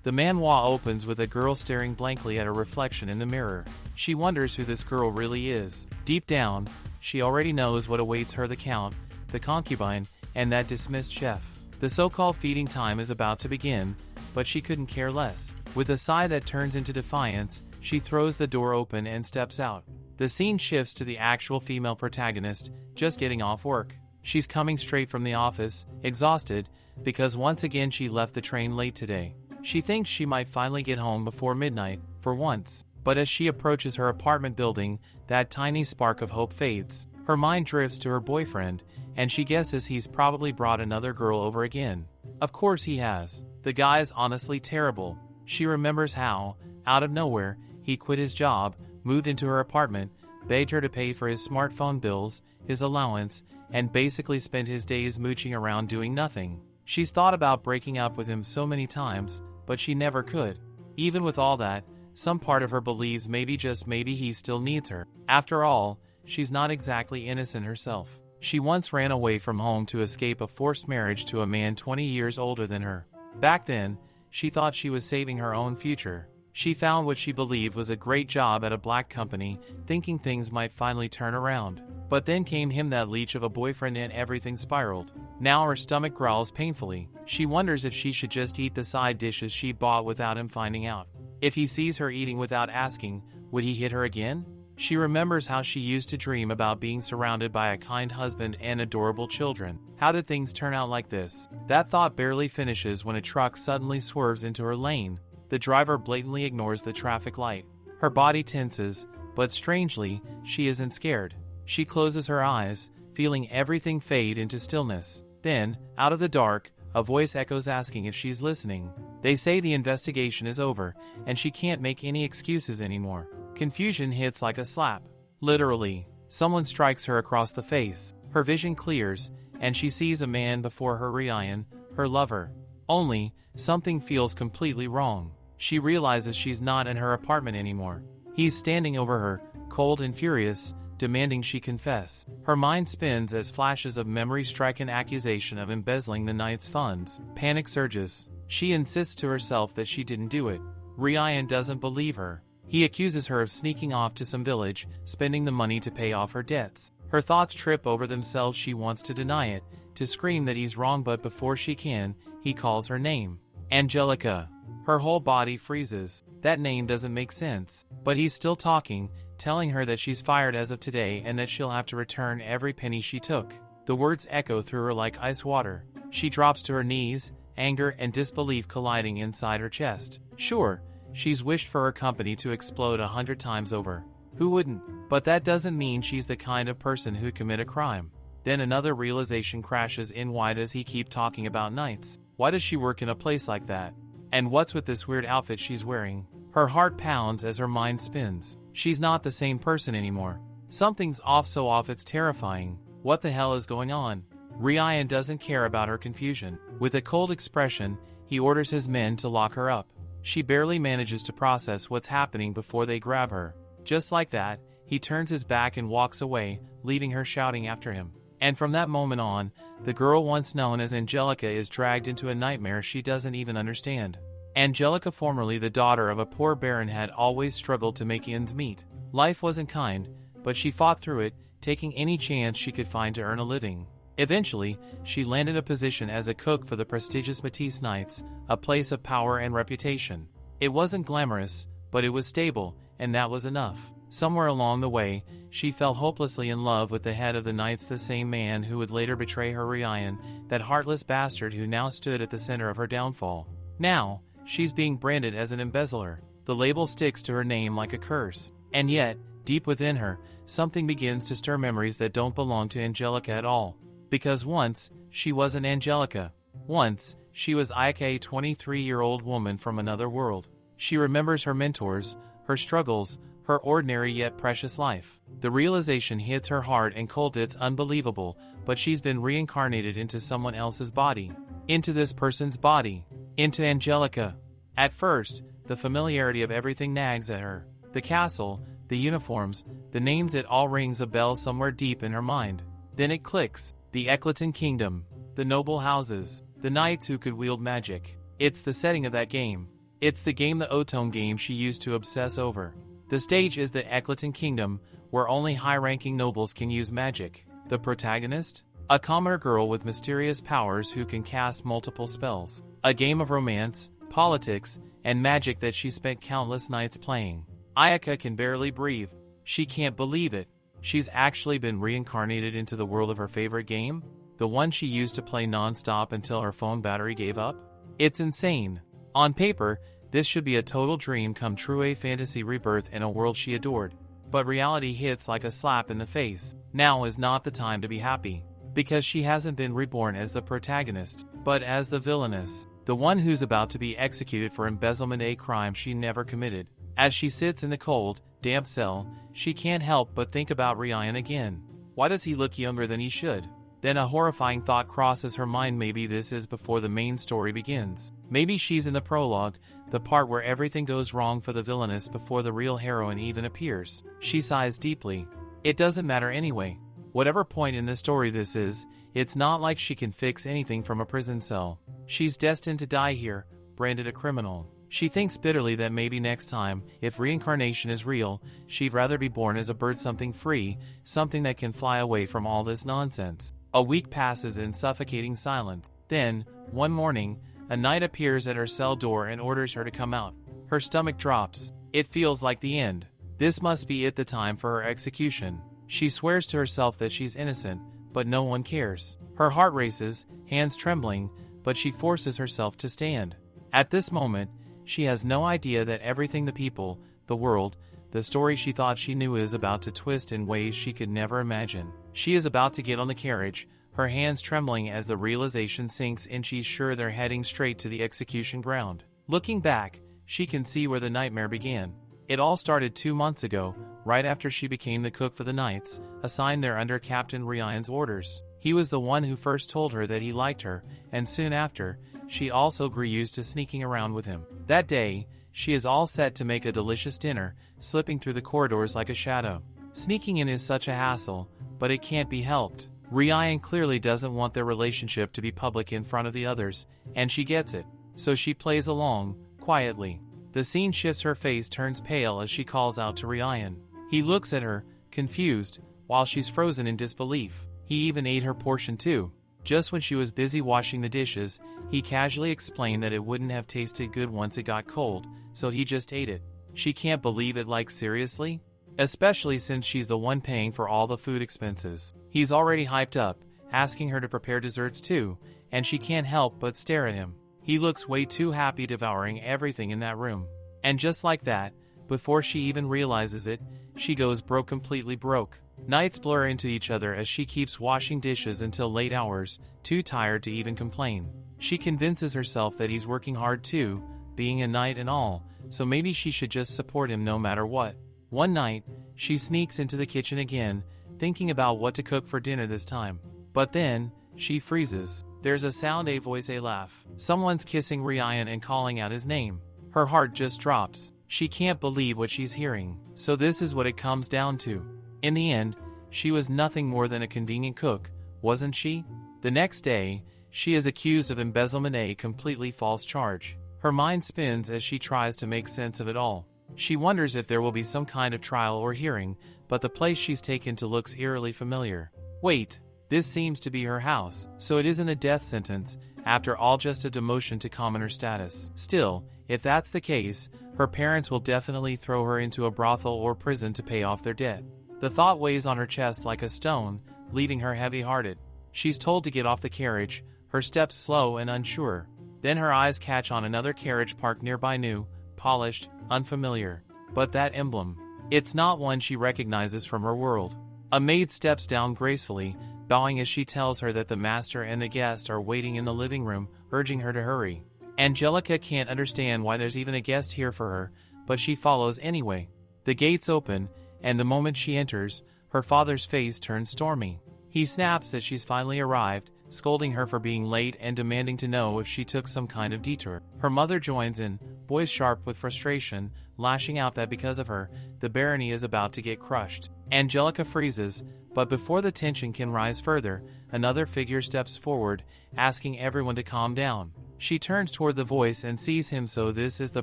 The manhwa opens with a girl staring blankly at her reflection in the mirror. She wonders who this girl really is. Deep down, she already knows what awaits her: the count, the concubine, and that dismissed chef. The so-called feeding time is about to begin, but she couldn't care less. With a sigh that turns into defiance, she throws the door open and steps out. The scene shifts to the actual female protagonist, just getting off work. She's coming straight from the office, exhausted, because once again she left the train late today. She thinks she might finally get home before midnight, for once. But as she approaches her apartment building, that tiny spark of hope fades. Her mind drifts to her boyfriend, and she guesses he's probably brought another girl over again. Of course he has. The guy is honestly terrible. She remembers how, out of nowhere, he quit his job, moved into her apartment, begged her to pay for his smartphone bills, his allowance, and basically spent his days mooching around doing nothing. She's thought about breaking up with him so many times, but she never could. Even with all that, some part of her believes maybe, just maybe, he still needs her. After all, she's not exactly innocent herself. She once ran away from home to escape a forced marriage to a man 20 years older than her. Back then, she thought she was saving her own future. She found what she believed was a great job at a black company, thinking things might finally turn around. But then came him, that leech of a boyfriend, and everything spiraled. Now her stomach growls painfully. She wonders if she should just eat the side dishes she bought without him finding out. If he sees her eating without asking, would he hit her again? She remembers how she used to dream about being surrounded by a kind husband and adorable children. How did things turn out like this? That thought barely finishes when a truck suddenly swerves into her lane. The driver blatantly ignores the traffic light. Her body tenses, but strangely, she isn't scared. She closes her eyes, feeling everything fade into stillness. Then, out of the dark, a voice echoes asking if she's listening. They say the investigation is over, and she can't make any excuses anymore. Confusion hits like a slap. Literally, someone strikes her across the face. Her vision clears, and she sees a man before her, Ryan, her lover. Only, something feels completely wrong. She realizes she's not in her apartment anymore. He's standing over her, cold and furious, demanding she confess. Her mind spins as flashes of memory strike an accusation of embezzling the night's funds. Panic surges. She insists to herself that she didn't do it. Ryan doesn't believe her. He accuses her of sneaking off to some village, spending the money to pay off her debts. Her thoughts trip over themselves. She wants to deny it, to scream that he's wrong, but before she can, he calls her name. Angelica. Her whole body freezes. That name doesn't make sense. But he's still talking, telling her that she's fired as of today and that she'll have to return every penny she took. The words echo through her like ice water. She drops to her knees, anger and disbelief colliding inside her chest. Sure, she's wished for her company to explode 100 times over. Who wouldn't? But that doesn't mean she's the kind of person who'd commit a crime. Then another realization crashes in. Why does he keep talking about nights? Why does she work in a place like that? And what's with this weird outfit she's wearing? Her heart pounds as her mind spins. She's not the same person anymore. Something's off, so off it's terrifying. What the hell is going on? Ryan doesn't care about her confusion. With a cold expression, he orders his men to lock her up. She barely manages to process what's happening before they grab her. Just like that, he turns his back and walks away, leaving her shouting after him. And from that moment on, the girl once known as Angelica is dragged into a nightmare she doesn't even understand. Angelica, formerly the daughter of a poor baron, had always struggled to make ends meet. Life wasn't kind, but she fought through it, taking any chance she could find to earn a living. Eventually, she landed a position as a cook for the prestigious Matisse Knights, a place of power and reputation. It wasn't glamorous, but it was stable, and that was enough. Somewhere along the way, she fell hopelessly in love with the head of the Knights, the same man who would later betray her, Ryan, that heartless bastard who now stood at the center of her downfall. Now, she's being branded as an embezzler. The label sticks to her name like a curse. And yet, deep within her, something begins to stir memories that don't belong to Angelica at all. Because once, she wasn't Angelica. Once, she was Ike, a 23-year-old woman from another world. She remembers her mentors, her struggles, her ordinary yet precious life. The realization hits her hard and cold. It's unbelievable, but she's been reincarnated into someone else's body. Into this person's body. Into Angelica. At first, the familiarity of everything nags at her. The castle, the uniforms, the names, it all rings a bell somewhere deep in her mind. Then it clicks. The Eclaton Kingdom. The noble houses. The knights who could wield magic. It's the setting of that game. It's the game, the Otone game she used to obsess over. The stage is the Eclaton Kingdom, where only high-ranking nobles can use magic. The protagonist? A commoner girl with mysterious powers who can cast multiple spells. A game of romance, politics, and magic that she spent countless nights playing. Ayaka can barely breathe. She can't believe it. She's actually been reincarnated into the world of her favorite game? The one she used to play non-stop until her phone battery gave up? It's insane. On paper, this should be a total dream come true, a fantasy rebirth in a world she adored. But reality hits like a slap in the face. Now is not the time to be happy. Because she hasn't been reborn as the protagonist, but as the villainess. The one who's about to be executed for embezzlement, a crime she never committed. As she sits in the cold, damp cell, she can't help but think about Ryan again. Why does he look younger than he should? Then a horrifying thought crosses her mind. Maybe this is before the main story begins. Maybe she's in the prologue, the part where everything goes wrong for the villainess before the real heroine even appears. She sighs deeply. It doesn't matter anyway. Whatever point in the story this is, it's not like she can fix anything from a prison cell. She's destined to die here, branded a criminal. She thinks bitterly that maybe next time, if reincarnation is real, she'd rather be born as a bird, something free, something that can fly away from all this nonsense. A week passes in suffocating silence. Then, one morning, a knight appears at her cell door and orders her to come out. Her stomach drops. It feels like the end. This must be it, the time for her execution. She swears to herself that she's innocent, but no one cares. Her heart races, hands trembling, but she forces herself to stand. At this moment, she has no idea that everything, the people, the world, the story she thought she knew is about to twist in ways she could never imagine. She is about to get on the carriage, her hands trembling as the realization sinks in. She's sure they're heading straight to the execution ground. Looking back, she can see where the nightmare began. It all started 2 months ago, right after she became the cook for the knights, assigned there under Captain Ryan's orders. He was the one who first told her that he liked her, and soon after, she also grew used to sneaking around with him. That day, she is all set to make a delicious dinner, slipping through the corridors like a shadow. Sneaking in is such a hassle, but it can't be helped. Ryan clearly doesn't want their relationship to be public in front of the others, and she gets it. So she plays along, quietly. The scene shifts, her face turns pale as she calls out to Ryan. He looks at her, confused, while she's frozen in disbelief. He even ate her portion too. Just when she was busy washing the dishes, he casually explained that it wouldn't have tasted good once it got cold, so he just ate it. She can't believe it, like seriously? Especially since she's the one paying for all the food expenses. He's already hyped up, asking her to prepare desserts too, and she can't help but stare at him. He looks way too happy devouring everything in that room. And just like that, before she even realizes it, she goes broke, completely broke. Nights blur into each other as she keeps washing dishes until late hours, too tired to even complain. She convinces herself that he's working hard too, being a knight and all, so maybe she should just support him no matter what. One night, she sneaks into the kitchen again, thinking about what to cook for dinner this time. But then, she freezes. There's a sound, a voice, a laugh. Someone's kissing Ryan and calling out his name. Her heart just drops. She can't believe what she's hearing. So this is what it comes down to. In the end, she was nothing more than a convenient cook, wasn't she? The next day, she is accused of embezzlement, a completely false charge. Her mind spins as she tries to make sense of it all. She wonders if there will be some kind of trial or hearing, but the place she's taken to looks eerily familiar. Wait, this seems to be her house, so it isn't a death sentence, after all, just a demotion to commoner status. Still, if that's the case, her parents will definitely throw her into a brothel or prison to pay off their debt. The thought weighs on her chest like a stone, leaving her heavy-hearted. She's told to get off the carriage, her steps slow and unsure. Then her eyes catch on another carriage parked nearby, new, polished, unfamiliar. But that emblem, it's not one she recognizes from her world. A maid steps down gracefully, bowing as she tells her that the master and the guest are waiting in the living room, urging her to hurry. Angelica can't understand why there's even a guest here for her, but she follows anyway. The gates open, and the moment she enters, her father's face turns stormy. He snaps that she's finally arrived, scolding her for being late and demanding to know if she took some kind of detour. Her mother joins in, voice sharp with frustration, lashing out that because of her, the barony is about to get crushed. Angelica freezes, but before the tension can rise further, another figure steps forward, asking everyone to calm down. She turns toward the voice and sees him, so this is the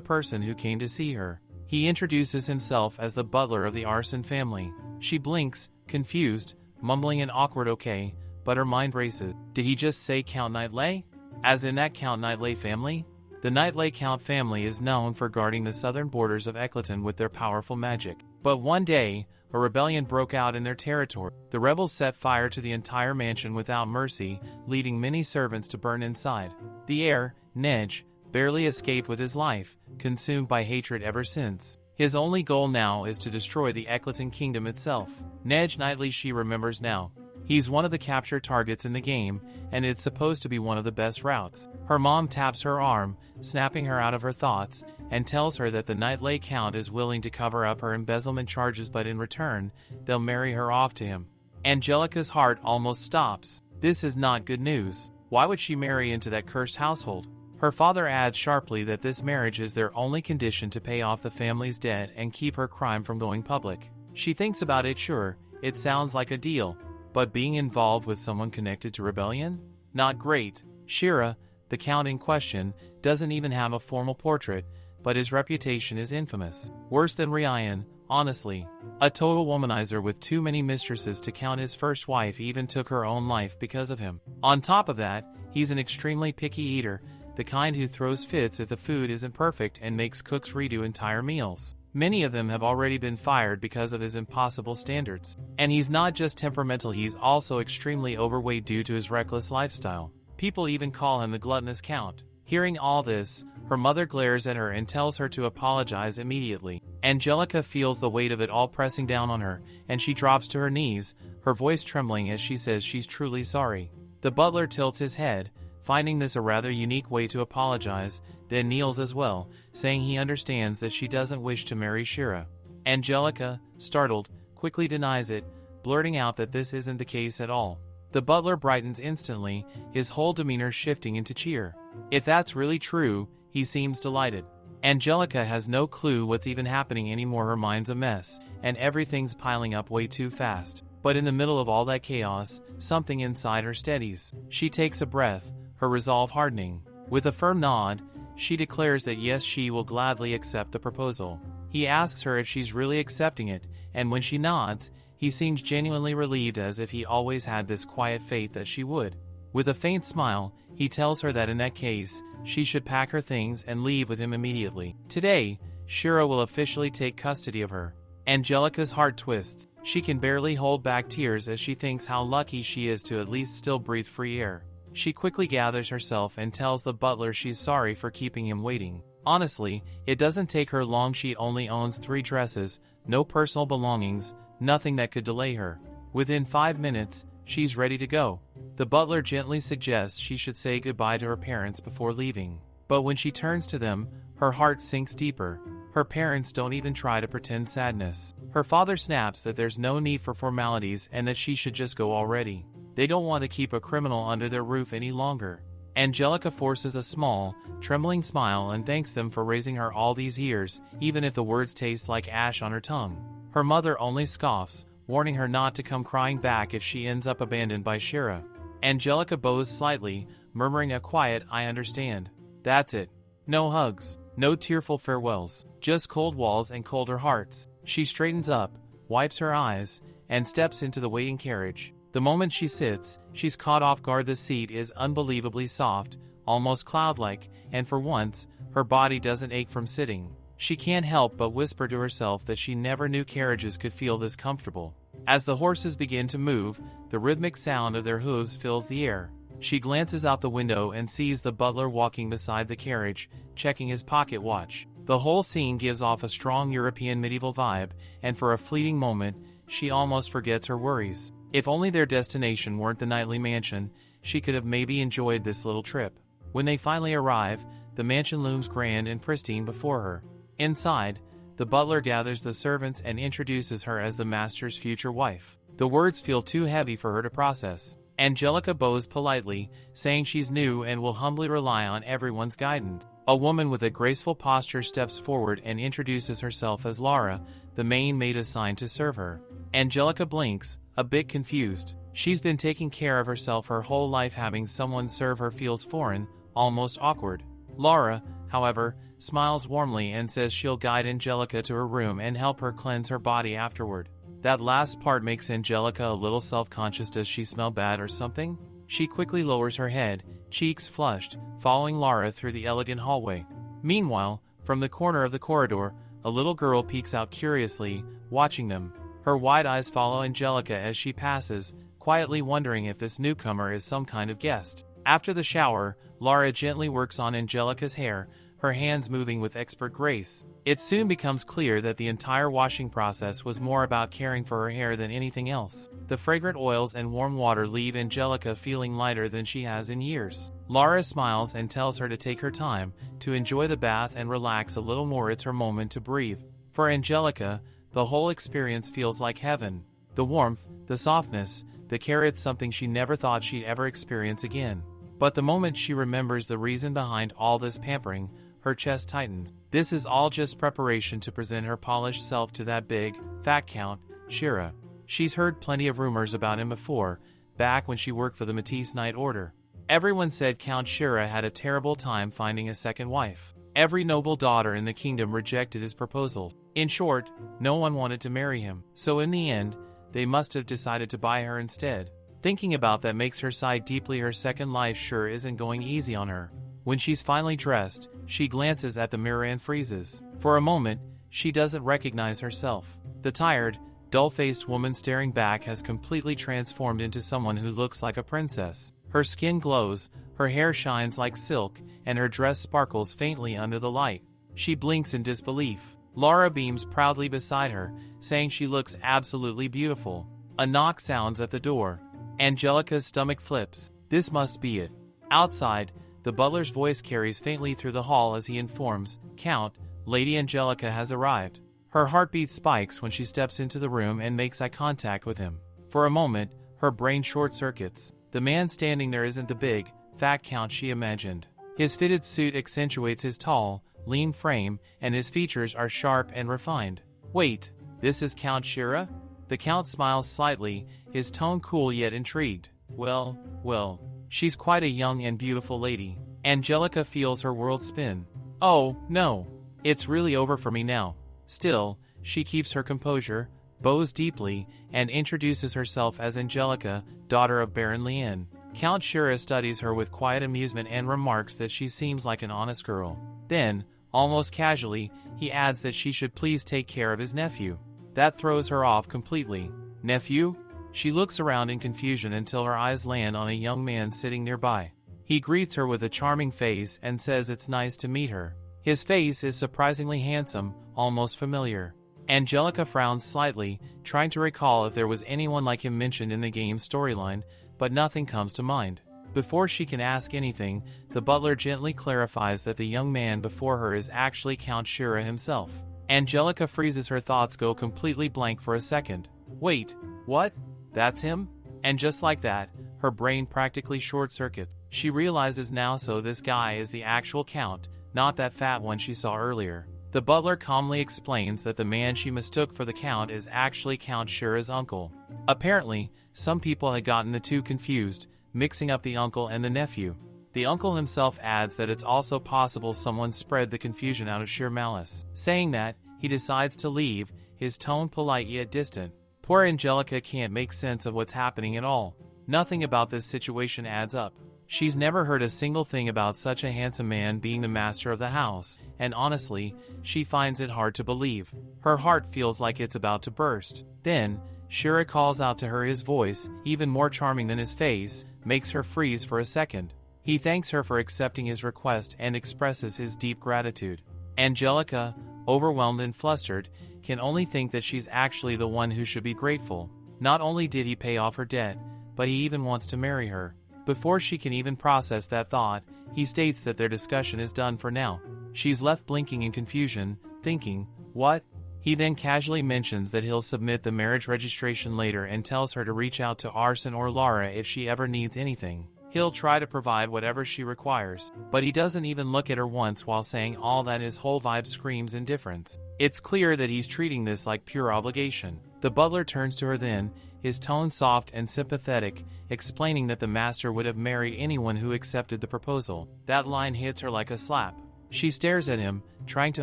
person who came to see her. He introduces himself as the butler of the arson family. She blinks, confused, mumbling an awkward okay, but her mind races. Did he just say Count Nightley? As in that Count Nightley family? The Nightley Count family is known for guarding the southern borders of Eckleton with their powerful magic. But one day, a rebellion broke out in their territory. The rebels set fire to the entire mansion without mercy, leading many servants to burn inside. The heir, Neige, barely escaped with his life, consumed by hatred ever since. His only goal now is to destroy the Eckleton kingdom itself. Neige Nightley, she remembers now. He's one of the capture targets in the game, and it's supposed to be one of the best routes. Her mom taps her arm, snapping her out of her thoughts, and tells her that the Nightley Count is willing to cover up her embezzlement charges, but in return, they'll marry her off to him. Angelica's heart almost stops. This is not good news. Why would she marry into that cursed household? Her father adds sharply that this marriage is their only condition to pay off the family's debt and keep her crime from going public. She thinks about it. Sure, it sounds like a deal. But being involved with someone connected to rebellion? Not great. Shira, the count in question, doesn't even have a formal portrait, but his reputation is infamous. Worse than Ryan, honestly. A total womanizer with too many mistresses to count. His first wife even took her own life because of him. On top of that, he's an extremely picky eater, the kind who throws fits if the food isn't perfect and makes cooks redo entire meals. Many of them have already been fired because of his impossible standards. And he's not just temperamental, he's also extremely overweight due to his reckless lifestyle. People even call him the gluttonous count. Hearing all this, her mother glares at her and tells her to apologize immediately. Angelica feels the weight of it all pressing down on her, and she drops to her knees, her voice trembling as she says she's truly sorry. The butler tilts his head, finding this a rather unique way to apologize, then kneels as well, saying he understands that she doesn't wish to marry Shira. Angelica, startled, quickly denies it, blurting out that this isn't the case at all. The butler brightens instantly, his whole demeanor shifting into cheer. If that's really true, he seems delighted. Angelica has no clue what's even happening anymore. Her mind's a mess, and everything's piling up way too fast. But in the middle of all that chaos, something inside her steadies. She takes a breath, her resolve hardening. With a firm nod, she declares that yes, she will gladly accept the proposal. He asks her if she's really accepting it, and when she nods, he seems genuinely relieved, as if he always had this quiet faith that she would. With a faint smile, he tells her that in that case, she should pack her things and leave with him immediately. Today, Shira will officially take custody of her. Angelica's heart twists. She can barely hold back tears as she thinks how lucky she is to at least still breathe free air. She quickly gathers herself and tells the butler she's sorry for keeping him waiting. Honestly, it doesn't take her long. She only owns 3 dresses, no personal belongings, nothing that could delay her. Within 5 minutes, she's ready to go. The butler gently suggests she should say goodbye to her parents before leaving. But when she turns to them, her heart sinks deeper. Her parents don't even try to pretend sadness. Her father snaps that there's no need for formalities and that she should just go already. They don't want to keep a criminal under their roof any longer. Angelica forces a small, trembling smile and thanks them for raising her all these years, even if the words taste like ash on her tongue. Her mother only scoffs, warning her not to come crying back if she ends up abandoned by Shira. Angelica bows slightly, murmuring a quiet "I understand." That's it. No hugs, no tearful farewells, just cold walls and colder hearts. She straightens up, wipes her eyes, and steps into the waiting carriage. The moment she sits, she's caught off guard. The seat is unbelievably soft, almost cloud-like, and for once, her body doesn't ache from sitting. She can't help but whisper to herself that she never knew carriages could feel this comfortable. As the horses begin to move, the rhythmic sound of their hooves fills the air. She glances out the window and sees the butler walking beside the carriage, checking his pocket watch. The whole scene gives off a strong European medieval vibe, and for a fleeting moment, she almost forgets her worries. If only their destination weren't the Nightley mansion, she could have maybe enjoyed this little trip. When they finally arrive, the mansion looms grand and pristine before her. Inside, the butler gathers the servants and introduces her as the master's future wife. The words feel too heavy for her to process. Angelica bows politely, saying she's new and will humbly rely on everyone's guidance. A woman with a graceful posture steps forward and introduces herself as Lara, the main maid assigned to serve her. Angelica blinks, a bit confused. She's been taking care of herself her whole life. Having someone serve her feels foreign, almost awkward. Lara, however, smiles warmly and says she'll guide Angelica to her room and help her cleanse her body afterward. That last part makes Angelica a little self-conscious. Does she smell bad or something? She quickly lowers her head, cheeks flushed, following Lara through the elegant hallway. Meanwhile, from the corner of the corridor, a little girl peeks out curiously, watching them. Her wide eyes follow Angelica as she passes, quietly wondering if this newcomer is some kind of guest. After the shower, Lara gently works on Angelica's hair, her hands moving with expert grace. It soon becomes clear that the entire washing process was more about caring for her hair than anything else. The fragrant oils and warm water leave Angelica feeling lighter than she has in years. Lara smiles and tells her to take her time, to enjoy the bath and relax a little more. It's her moment to breathe. For Angelica, the whole experience feels like heaven. The warmth, the softness, the care, it's something she never thought she'd ever experience again. But the moment she remembers the reason behind all this pampering, her chest tightens. This is all just preparation to present her polished self to that big, fat Count, Shira. She's heard plenty of rumors about him before, back when she worked for the Matisse Night Order. Everyone said Count Shira had a terrible time finding a second wife. Every noble daughter in the kingdom rejected his proposals. In short, no one wanted to marry him. So in the end, they must have decided to buy her instead. Thinking about that makes her sigh deeply. Her second life sure isn't going easy on her. When she's finally dressed, she glances at the mirror and freezes. For a moment, she doesn't recognize herself. The tired, dull-faced woman staring back has completely transformed into someone who looks like a princess. Her skin glows, her hair shines like silk, and her dress sparkles faintly under the light. She blinks in disbelief. Lara beams proudly beside her, saying she looks absolutely beautiful. A knock sounds at the door. Angelica's stomach flips. This must be it. Outside, the butler's voice carries faintly through the hall as he informs, "Count, Lady Angelica has arrived." Her heartbeat spikes when she steps into the room and makes eye contact with him. For a moment, her brain short-circuits. The man standing there isn't the big, fat Count she imagined. His fitted suit accentuates his tall, lean frame, and his features are sharp and refined. Wait, this is Count Shira? The Count smiles slightly, his tone cool yet intrigued. Well, she's quite a young and beautiful lady. Angelica feels her world spin. Oh, no. It's really over for me now. Still, she keeps her composure, bows deeply, and introduces herself as Angelica, daughter of Baron Lien. Count Shira studies her with quiet amusement and remarks that she seems like an honest girl. Then, almost casually, he adds that she should please take care of his nephew. That throws her off completely. Nephew? She looks around in confusion until her eyes land on a young man sitting nearby. He greets her with a charming face and says it's nice to meet her. His face is surprisingly handsome, almost familiar. Angelica frowns slightly, trying to recall if there was anyone like him mentioned in the game's storyline, but nothing comes to mind. Before she can ask anything, the butler gently clarifies that the young man before her is actually Count Shira himself. Angelica freezes, her thoughts go completely blank for a second. Wait, what? That's him? And just like that, her brain practically short-circuits. She realizes now, so this guy is the actual Count, not that fat one she saw earlier. The butler calmly explains that the man she mistook for the Count is actually Count Shira's uncle. Apparently, some people had gotten the two confused, mixing up the uncle and the nephew. The uncle himself adds that it's also possible someone spread the confusion out of sheer malice. Saying that, he decides to leave, his tone polite yet distant. Poor Angelica can't make sense of what's happening at all. Nothing about this situation adds up. She's never heard a single thing about such a handsome man being the master of the house, and honestly, she finds it hard to believe. Her heart feels like it's about to burst. Then, Shira calls out to her. His voice, even more charming than his face, makes her freeze for a second. He thanks her for accepting his request and expresses his deep gratitude. Angelica, overwhelmed and flustered, can only think that she's actually the one who should be grateful. Not only did he pay off her debt, but he even wants to marry her. Before she can even process that thought, he states that their discussion is done for now. She's left blinking in confusion, thinking, what? He then casually mentions that he'll submit the marriage registration later and tells her to reach out to Arsene or Lara if she ever needs anything. He'll try to provide whatever she requires, but he doesn't even look at her once while saying all that. His whole vibe screams indifference. It's clear that he's treating this like pure obligation. The butler turns to her then, his tone soft and sympathetic, explaining that the master would have married anyone who accepted the proposal. That line hits her like a slap. She stares at him, trying to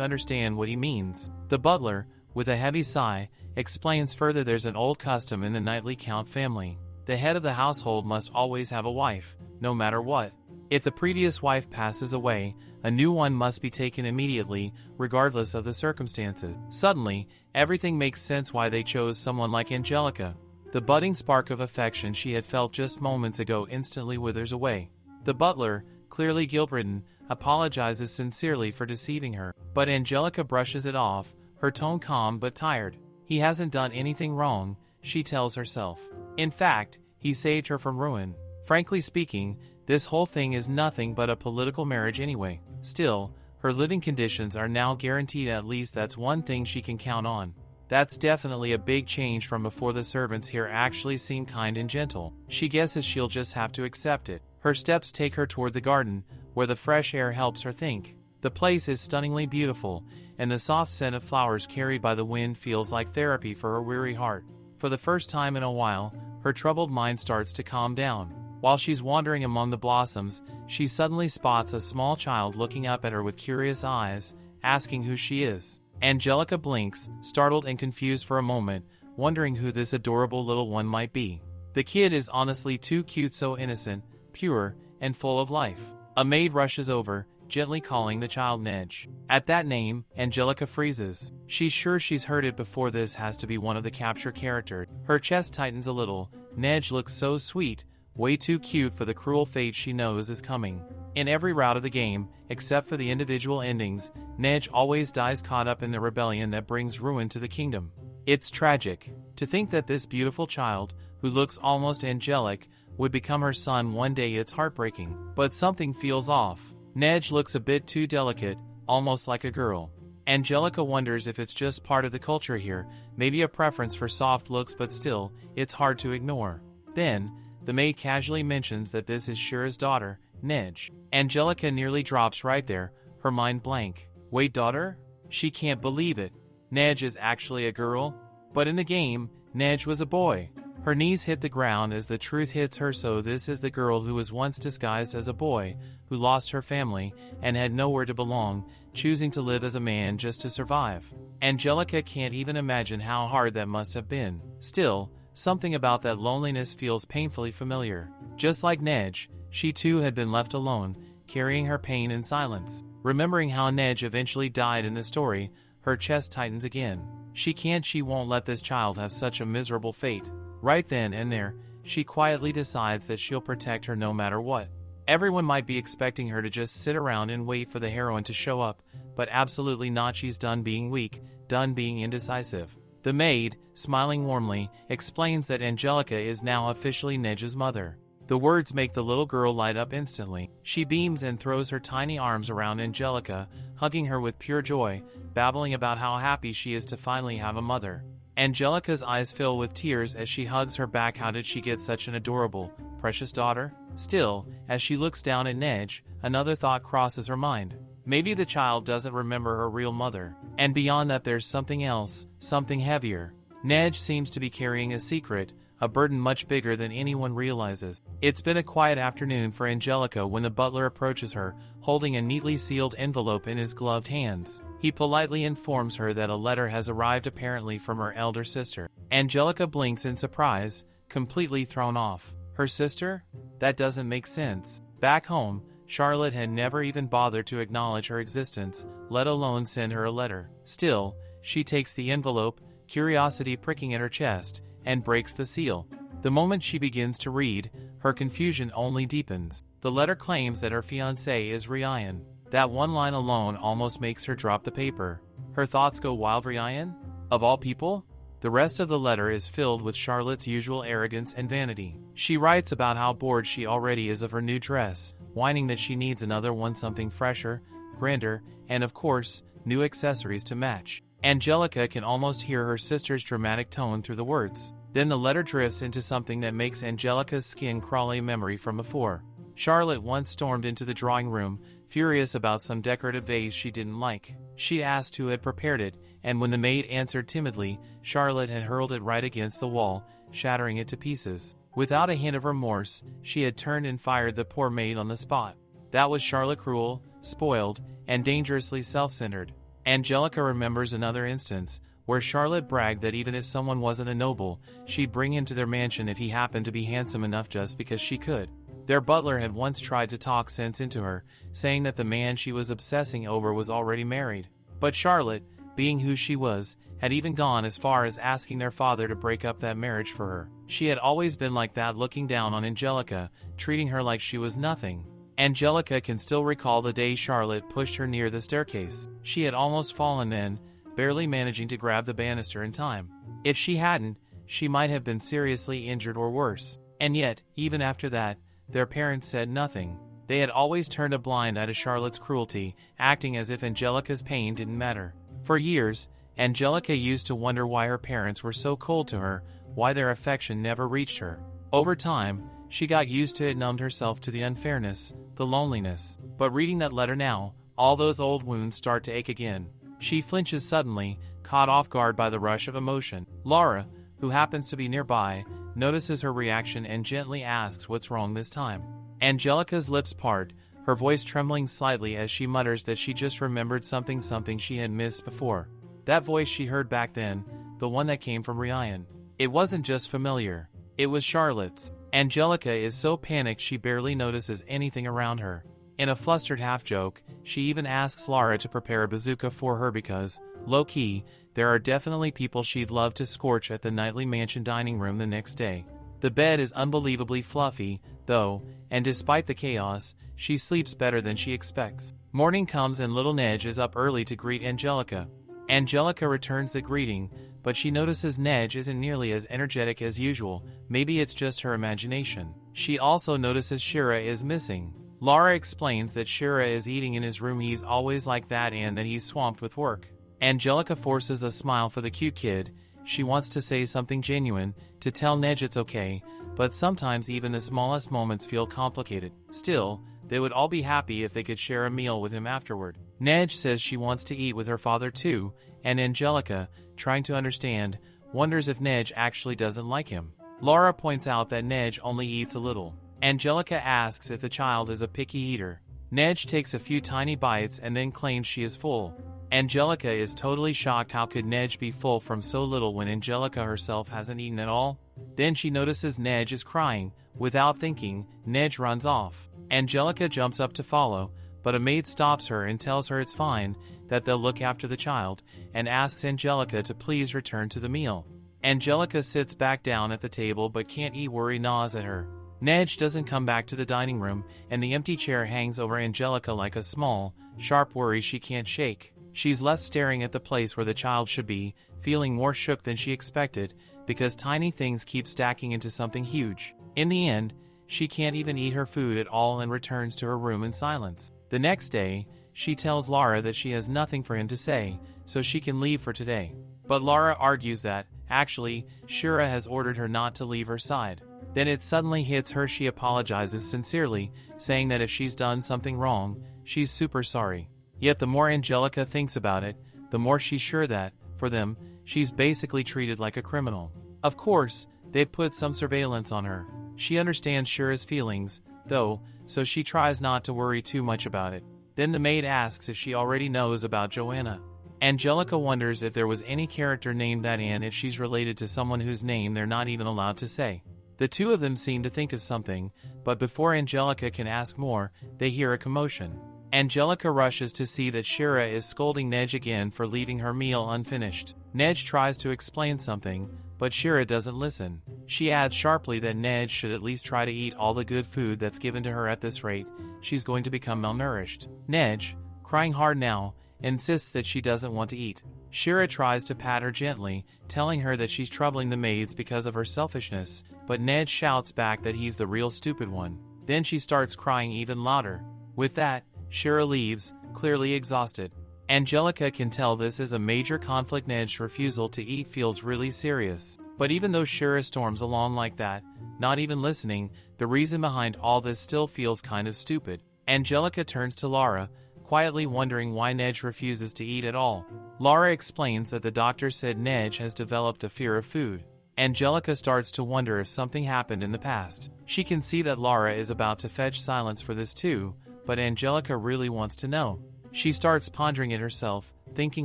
understand what he means. The butler, with a heavy sigh, explains further there's an old custom in the Nightley Count family. The head of the household must always have a wife, no matter what. If the previous wife passes away, a new one must be taken immediately, regardless of the circumstances. Suddenly, everything makes sense why they chose someone like Angelica. The budding spark of affection she had felt just moments ago instantly withers away. The butler, clearly guilt-ridden, apologizes sincerely for deceiving her, but Angelica brushes it off, her tone calm but tired. He hasn't done anything wrong, she tells herself. In fact, he saved her from ruin. Frankly speaking, this whole thing is nothing but a political marriage anyway. Still, her living conditions are now guaranteed, at least that's one thing she can count on. That's definitely a big change from before. The servants here actually seem kind and gentle. She guesses she'll just have to accept it. Her steps take her toward the garden, where the fresh air helps her think. The place is stunningly beautiful, and the soft scent of flowers carried by the wind feels like therapy for her weary heart. For the first time in a while, her troubled mind starts to calm down. While she's wandering among the blossoms, she suddenly spots a small child looking up at her with curious eyes, asking who she is. Angelica blinks, startled and confused for a moment, wondering who this adorable little one might be. The kid is honestly too cute, so innocent, pure, and full of life. A maid rushes over, gently calling the child Neige. At that name, Angelica freezes. She's sure she's heard it before. This has to be one of the capture characters. Her chest tightens a little. Neige looks so sweet, way too cute for the cruel fate she knows is coming. In every route of the game, except for the individual endings, Neige always dies caught up in the rebellion that brings ruin to the kingdom. It's tragic. To think that this beautiful child, who looks almost angelic, would become her son one day. It's heartbreaking. But something feels off. Neige looks a bit too delicate, almost like a girl. Angelica wonders if it's just part of the culture here, maybe a preference for soft looks, but still, it's hard to ignore. Then, the maid casually mentions that this is Shira's daughter, Neige. Angelica nearly drops right there, her mind blank. Wait, daughter? She can't believe it. Neige is actually a girl? But in the game, Neige was a boy. Her knees hit the ground as the truth hits her. So this is the girl who was once disguised as a boy, who lost her family, and had nowhere to belong, choosing to live as a man just to survive. Angelica can't even imagine how hard that must have been. Still, something about that loneliness feels painfully familiar. Just like Neige, she too had been left alone, carrying her pain in silence. Remembering how Neige eventually died in the story, her chest tightens again. She won't let this child have such a miserable fate. Right then and there, she quietly decides that she'll protect her no matter what. Everyone might be expecting her to just sit around and wait for the heroine to show up, but absolutely not. She's done being weak, done being indecisive. The maid, smiling warmly, explains that Angelica is now officially Neige's mother. The words make the little girl light up instantly. She beams and throws her tiny arms around Angelica, hugging her with pure joy, babbling about how happy she is to finally have a mother. Angelica's eyes fill with tears as she hugs her back. How did she get such an adorable, precious daughter? Still, as she looks down at Neige, another thought crosses her mind. Maybe the child doesn't remember her real mother. And beyond that, there's something else, something heavier. Neige seems to be carrying a secret, a burden much bigger than anyone realizes. It's been a quiet afternoon for Angelica when the butler approaches her, holding a neatly sealed envelope in his gloved hands. He politely informs her that a letter has arrived, apparently from her elder sister. Angelica blinks in surprise, completely thrown off. Her sister? That doesn't make sense. Back home, Charlotte had never even bothered to acknowledge her existence, let alone send her a letter. Still, she takes the envelope, curiosity pricking at her chest, and breaks the seal. The moment she begins to read, her confusion only deepens. The letter claims that her fiancé is Ryan. That one line alone almost makes her drop the paper. Her thoughts go wild. Ryan? Of all people? The rest of the letter is filled with Charlotte's usual arrogance and vanity. She writes about how bored she already is of her new dress, whining that she needs another one, something fresher, grander, and of course, new accessories to match. Angelica can almost hear her sister's dramatic tone through the words. Then the letter drifts into something that makes Angelica's skin crawl. A memory from before. Charlotte once stormed into the drawing room, furious about some decorative vase she didn't like. She asked who had prepared it, and when the maid answered timidly, Charlotte had hurled it right against the wall, shattering it to pieces. Without a hint of remorse, she had turned and fired the poor maid on the spot. That was Charlotte, cruel, spoiled, and dangerously self-centered. Angelica remembers another instance, where Charlotte bragged that even if someone wasn't a noble, she'd bring him to their mansion if he happened to be handsome enough just because she could. Their butler had once tried to talk sense into her, saying that the man she was obsessing over was already married. But Charlotte, being who she was, had even gone as far as asking their father to break up that marriage for her. She had always been like that, looking down on Angelica, treating her like she was nothing. Angelica can still recall the day Charlotte pushed her near the staircase. She had almost fallen then, barely managing to grab the banister in time. If she hadn't, she might have been seriously injured or worse. And yet, even after that, their parents said nothing. They had always turned a blind eye to Charlotte's cruelty, acting as if Angelica's pain didn't matter. For years, Angelica used to wonder why her parents were so cold to her, why their affection never reached her. Over time, she got used to it, numbed herself to the unfairness, the loneliness. But reading that letter now, all those old wounds start to ache again. She flinches suddenly, caught off guard by the rush of emotion. Laura, who happens to be nearby, notices her reaction and gently asks what's wrong this time. Angelica's lips part, her voice trembling slightly as she mutters that she just remembered something she had missed before. That voice she heard back then, the one that came from Ryan. It wasn't just familiar. It was Charlotte's. Angelica is so panicked she barely notices anything around her. In a flustered half-joke, she even asks Laura to prepare a bazooka for her because, low-key, there are definitely people she'd love to scorch at the Nightley mansion dining room the next day. The bed is unbelievably fluffy, though, and despite the chaos, she sleeps better than she expects. Morning comes and little Neige is up early to greet Angelica. Angelica returns the greeting, but she notices Neige isn't nearly as energetic as usual. Maybe it's just her imagination. She also notices Shira is missing. Laura explains that Shira is eating in his room. He's always like that and that he's swamped with work. Angelica forces a smile for the cute kid. She wants to say something genuine, to tell Neige it's okay, but sometimes even the smallest moments feel complicated. Still, they would all be happy if they could share a meal with him afterward. Neige says she wants to eat with her father too, and Angelica, trying to understand, wonders if Neige actually doesn't like him. Laura points out that Neige only eats a little. Angelica asks if the child is a picky eater. Neige takes a few tiny bites and then claims she is full. Angelica is totally shocked. How could Neige be full from so little when Angelica herself hasn't eaten at all? Then she notices Neige is crying. Without thinking, Neige runs off. Angelica jumps up to follow, but a maid stops her and tells her it's fine, that they'll look after the child, and asks Angelica to please return to the meal. Angelica sits back down at the table but can't eat. Worry gnaws at her. Neige doesn't come back to the dining room, and the empty chair hangs over Angelica like a small, sharp worry she can't shake. She's left staring at the place where the child should be, feeling more shook than she expected, because tiny things keep stacking into something huge. In the end, she can't even eat her food at all and returns to her room in silence. The next day, she tells Laura that she has nothing for him to say, so she can leave for today. But Laura argues that, actually, Shira has ordered her not to leave her side. Then it suddenly hits her. She apologizes sincerely, saying that if she's done something wrong, she's super sorry. Yet the more Angelica thinks about it, the more she's sure that, for them, she's basically treated like a criminal. Of course, they've put some surveillance on her. She understands Shira's feelings, though, so she tries not to worry too much about it. Then the maid asks if she already knows about Joanna. Angelica wonders if there was any character named that and if she's related to someone whose name they're not even allowed to say. The two of them seem to think of something, but before Angelica can ask more, they hear a commotion. Angelica rushes to see that Shira is scolding Neige again for leaving her meal unfinished. Neige tries to explain something, but Shira doesn't listen. She adds sharply that Neige should at least try to eat all the good food that's given to her. At this rate, she's going to become malnourished. Neige, crying hard now, insists that she doesn't want to eat. Shira tries to pat her gently, telling her that she's troubling the maids because of her selfishness, but Neige shouts back that he's the real stupid one. Then she starts crying even louder. With that, Shira leaves, clearly exhausted. Angelica can tell this is a major conflict. Neige's refusal to eat feels really serious. But even though Shira storms along like that, not even listening, the reason behind all this still feels kind of stupid. Angelica turns to Laura, quietly wondering why Neige refuses to eat at all. Lara explains that the doctor said Neige has developed a fear of food. Angelica starts to wonder if something happened in the past. She can see that Lara is about to fetch silence for this too, but Angelica really wants to know. She starts pondering it herself, thinking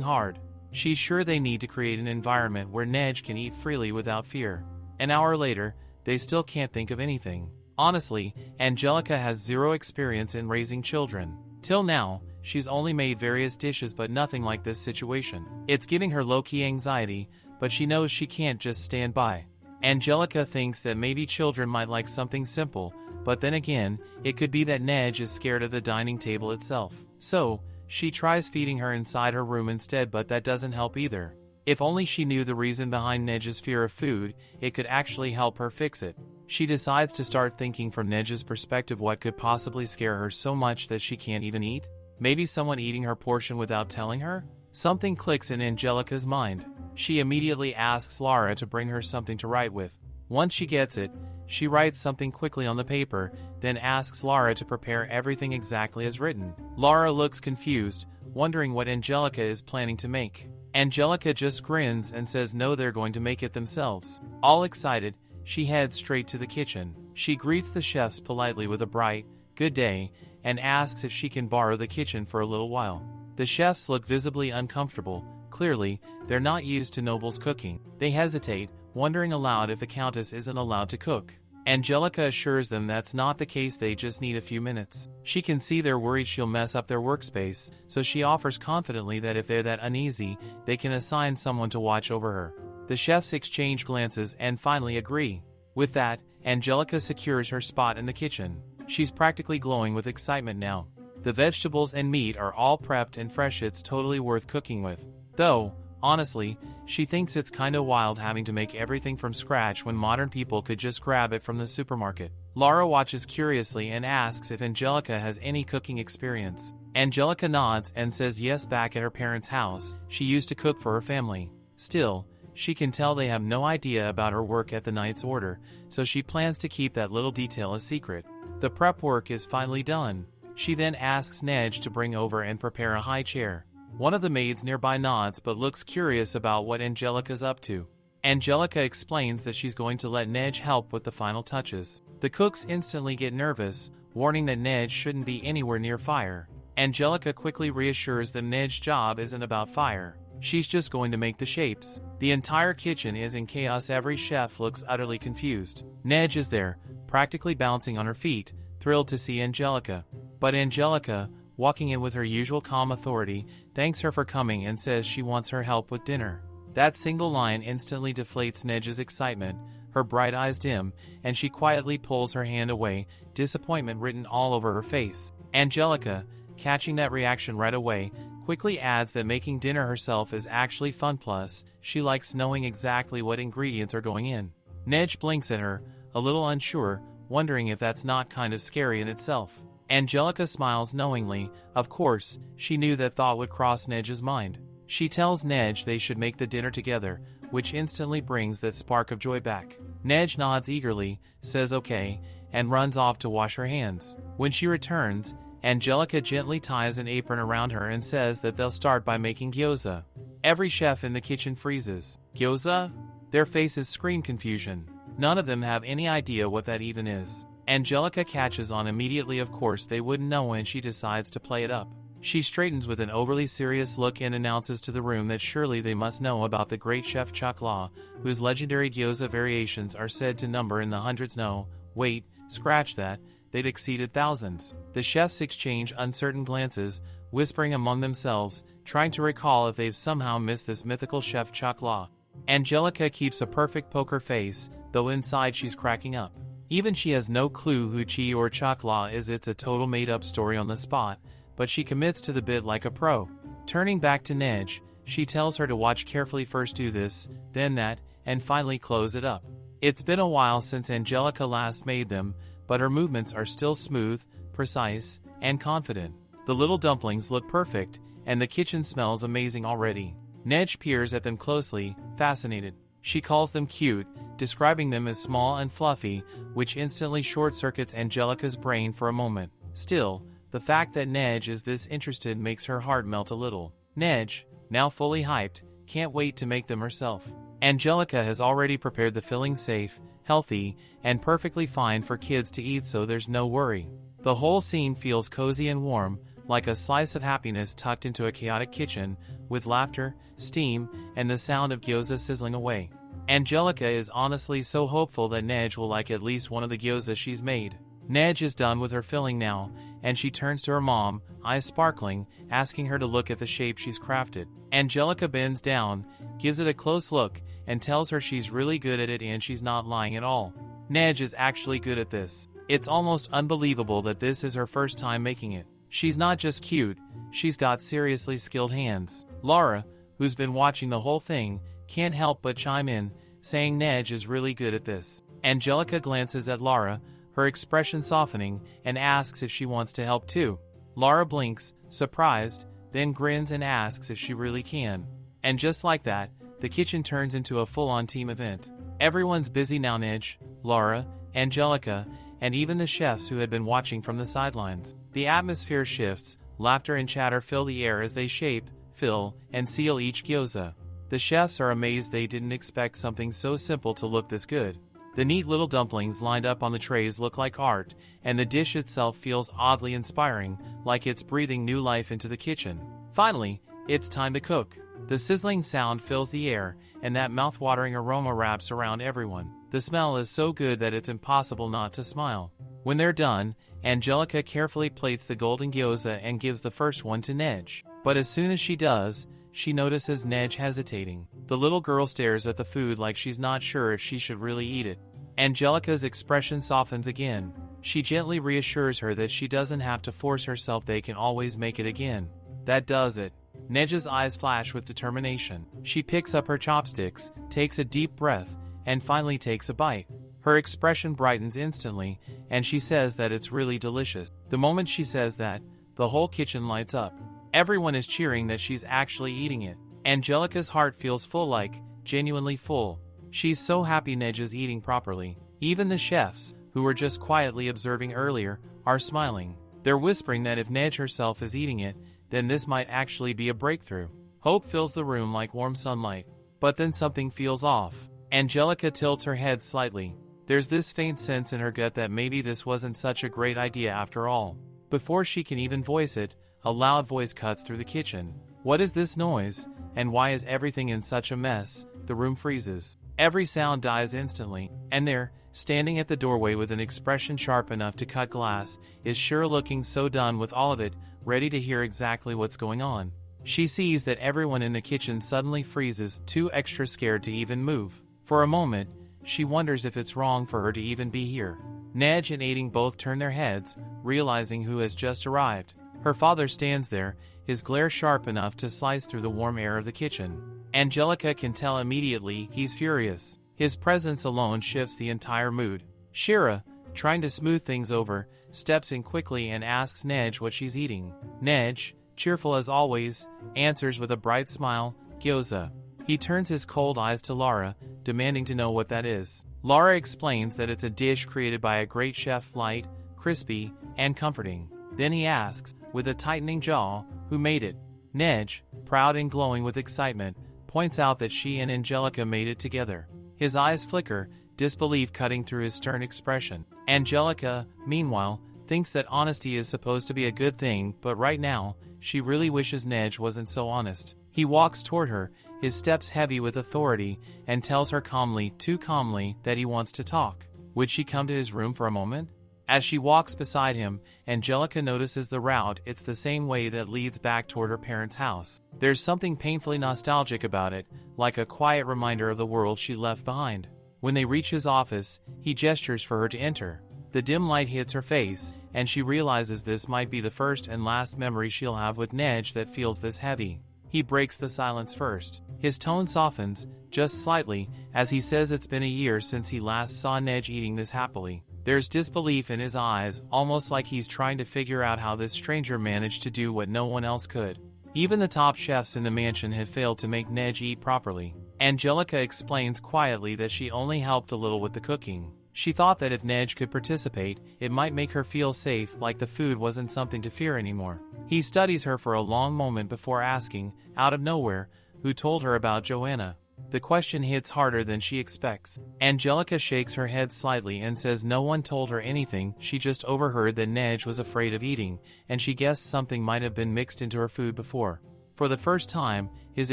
hard. She's sure they need to create an environment where Neige can eat freely without fear. An hour later, they still can't think of anything. Honestly, Angelica has zero experience in raising children. Till now, she's only made various dishes but nothing like this situation. It's giving her low-key anxiety, but she knows she can't just stand by. Angelica thinks that maybe children might like something simple, but then again, it could be that Neige is scared of the dining table itself. So, she tries feeding her inside her room instead, but that doesn't help either. If only she knew the reason behind Neige's fear of food, it could actually help her fix it. She decides to start thinking from Neige's perspective what could possibly scare her so much that she can't even eat. Maybe someone eating her portion without telling her? Something clicks in Angelica's mind. She immediately asks Lara to bring her something to write with. Once she gets it, she writes something quickly on the paper, then asks Lara to prepare everything exactly as written. Lara looks confused, wondering what Angelica is planning to make. Angelica just grins and says no, they're going to make it themselves. All excited, she heads straight to the kitchen. She greets the chefs politely with a bright, "Good day," and asks if she can borrow the kitchen for a little while. The chefs look visibly uncomfortable. Clearly, they're not used to nobles cooking. They hesitate, wondering aloud if the Countess isn't allowed to cook. Angelica assures them that's not the case, they just need a few minutes. She can see they're worried she'll mess up their workspace, so she offers confidently that if they're that uneasy, they can assign someone to watch over her. The chefs exchange glances and finally agree. With that, Angelica secures her spot in the kitchen. She's practically glowing with excitement now. The vegetables and meat are all prepped and fresh, it's totally worth cooking with. Though, honestly, she thinks it's kinda wild having to make everything from scratch when modern people could just grab it from the supermarket. Lara watches curiously and asks if Angelica has any cooking experience. Angelica nods and says yes, back at her parents' house, she used to cook for her family. Still, she can tell they have no idea about her work at the Knight's Order, so she plans to keep that little detail a secret. The prep work is finally done. She then asks Neige to bring over and prepare a high chair. One of the maids nearby nods but looks curious about what Angelica's up to. Angelica explains that she's going to let Neige help with the final touches. The cooks instantly get nervous, warning that Neige shouldn't be anywhere near fire. Angelica quickly reassures them Neige's job isn't about fire. She's just going to make the shapes. The entire kitchen is in chaos, every chef looks utterly confused. Neige is there, practically bouncing on her feet, thrilled to see Angelica. But Angelica, walking in with her usual calm authority, thanks her for coming and says she wants her help with dinner. That single line instantly deflates Neige's excitement, her bright eyes dim, and she quietly pulls her hand away, disappointment written all over her face. Angelica, catching that reaction right away, quickly adds that making dinner herself is actually fun, plus, she likes knowing exactly what ingredients are going in. Neige blinks at her, a little unsure, wondering if that's not kind of scary in itself. Angelica smiles knowingly. Of course, she knew that thought would cross Neige's mind. She tells Neige they should make the dinner together, which instantly brings that spark of joy back. Neige nods eagerly, says okay, and runs off to wash her hands. When she returns, Angelica gently ties an apron around her and says that they'll start by making gyoza. Every chef in the kitchen freezes. Gyoza? Their faces scream confusion. None of them have any idea what that even is. Angelica catches on immediately, of course they wouldn't know, and she decides to play it up. She straightens with an overly serious look and announces to the room that surely they must know about the great chef Chakla, whose legendary gyoza variations are said to number in the hundreds. No, wait, scratch that, they'd exceeded thousands. The chefs exchange uncertain glances, whispering among themselves, trying to recall if they've somehow missed this mythical chef Chakla. Angelica keeps a perfect poker face, though inside she's cracking up. Even she has no clue who Chi or Chakla is, it's a total made-up story on the spot, but she commits to the bit like a pro. Turning back to Neige, she tells her to watch carefully, first do this, then that, and finally close it up. It's been a while since Angelica last made them, but her movements are still smooth, precise, and confident. The little dumplings look perfect, and the kitchen smells amazing already. Neige peers at them closely, fascinated. She calls them cute, describing them as small and fluffy, which instantly short-circuits Angelica's brain for a moment. Still, The fact that Neige is this interested makes her heart melt a little. Neige, now fully hyped, can't wait to make them herself. Angelica has already prepared the filling safe, healthy, and perfectly fine for kids to eat, so there's no worry. The whole scene feels cozy and warm, like a slice of happiness tucked into a chaotic kitchen, with laughter, steam, and the sound of gyoza sizzling away. Angelica is honestly so hopeful that Neige will like at least one of the gyoza she's made. Neige is done with her filling now, and she turns to her mom, eyes sparkling, asking her to look at the shape she's crafted. Angelica bends down, gives it a close look, and tells her she's really good at it and she's not lying at all. Neige is actually good at this. It's almost unbelievable that this is her first time making it. She's not just cute, she's got seriously skilled hands. Laura, who's been watching the whole thing, can't help but chime in, saying Neige is really good at this. Angelica glances at Laura, her expression softening, and asks if she wants to help too. Laura blinks, surprised, then grins and asks if she really can. And just like that, the kitchen turns into a full-on team event. Everyone's busy now: Neige, Laura, Angelica, and even the chefs who had been watching from the sidelines. The atmosphere shifts, laughter and chatter fill the air as they shape, fill, and seal each gyoza. The chefs are amazed; they didn't expect something so simple to look this good. The neat little dumplings lined up on the trays look like art, and the dish itself feels oddly inspiring, like it's breathing new life into the kitchen. Finally, it's time to cook. The sizzling sound fills the air, and that mouth-watering aroma wraps around everyone. The smell is so good that it's impossible not to smile. When they're done, Angelica carefully plates the golden gyoza and gives the first one to Neige. But as soon as she does, she notices Neige hesitating. The little girl stares at the food like she's not sure if she should really eat it. Angelica's expression softens again. She gently reassures her that she doesn't have to force herself; they can always make it again. That does it. Neige's eyes flash with determination. She picks up her chopsticks, takes a deep breath, and finally takes a bite. Her expression brightens instantly, and she says that it's really delicious. The moment she says that, the whole kitchen lights up. Everyone is cheering that she's actually eating it. Angelica's heart feels full, like genuinely full. She's so happy Neige is eating properly. Even the chefs, who were just quietly observing earlier, are smiling. They're whispering that if Neige herself is eating it, then this might actually be a breakthrough. Hope fills the room like warm sunlight. But then something feels off. Angelica tilts her head slightly. There's this faint sense in her gut that maybe this wasn't such a great idea after all. Before she can even voice it, a loud voice cuts through the kitchen. What is this noise? And why is everything in such a mess? The room freezes. Every sound dies instantly, and there, standing at the doorway with an expression sharp enough to cut glass, is Shira, looking so done with all of it, ready to hear exactly what's going on. She sees that everyone in the kitchen suddenly freezes, too extra scared to even move. For a moment, she wonders if it's wrong for her to even be here. Neige and Aiding both turn their heads, realizing who has just arrived. Her father stands there, his glare sharp enough to slice through the warm air of the kitchen. Angelica can tell immediately he's furious. His presence alone shifts the entire mood. Shira, trying to smooth things over, steps in quickly and asks Neige what she's eating. Neige, cheerful as always, answers with a bright smile, "Gyoza." He turns his cold eyes to Laura, demanding to know what that is. Laura explains that it's a dish created by a great chef, light, crispy, and comforting. Then he asks, with a tightening jaw, who made it. Neige, proud and glowing with excitement, points out that she and Angelica made it together. His eyes flicker, disbelief cutting through his stern expression. Angelica, meanwhile, thinks that honesty is supposed to be a good thing, but right now, she really wishes Neige wasn't so honest. He walks toward her, his steps heavy with authority, and tells her calmly, too calmly, that he wants to talk. Would she come to his room for a moment? As she walks beside him, Angelica notices the route. It's the same way that leads back toward her parents' house. There's something painfully nostalgic about it, like a quiet reminder of the world she left behind. When they reach his office, he gestures for her to enter. The dim light hits her face, and she realizes this might be the first and last memory she'll have with Neige that feels this heavy. He breaks the silence first. His tone softens, just slightly, as he says it's been a year since he last saw Neige eating this happily. There's disbelief in his eyes, almost like he's trying to figure out how this stranger managed to do what no one else could. Even the top chefs in the mansion had failed to make Neige eat properly. Angelica explains quietly that she only helped a little with the cooking. She thought that if Neige could participate, it might make her feel safe, like the food wasn't something to fear anymore. He studies her for a long moment before asking, out of nowhere, who told her about Joanna. The question hits harder than she expects. Angelica shakes her head slightly and says no one told her anything, she just overheard that Neige was afraid of eating, and she guessed something might have been mixed into her food before. For the first time, his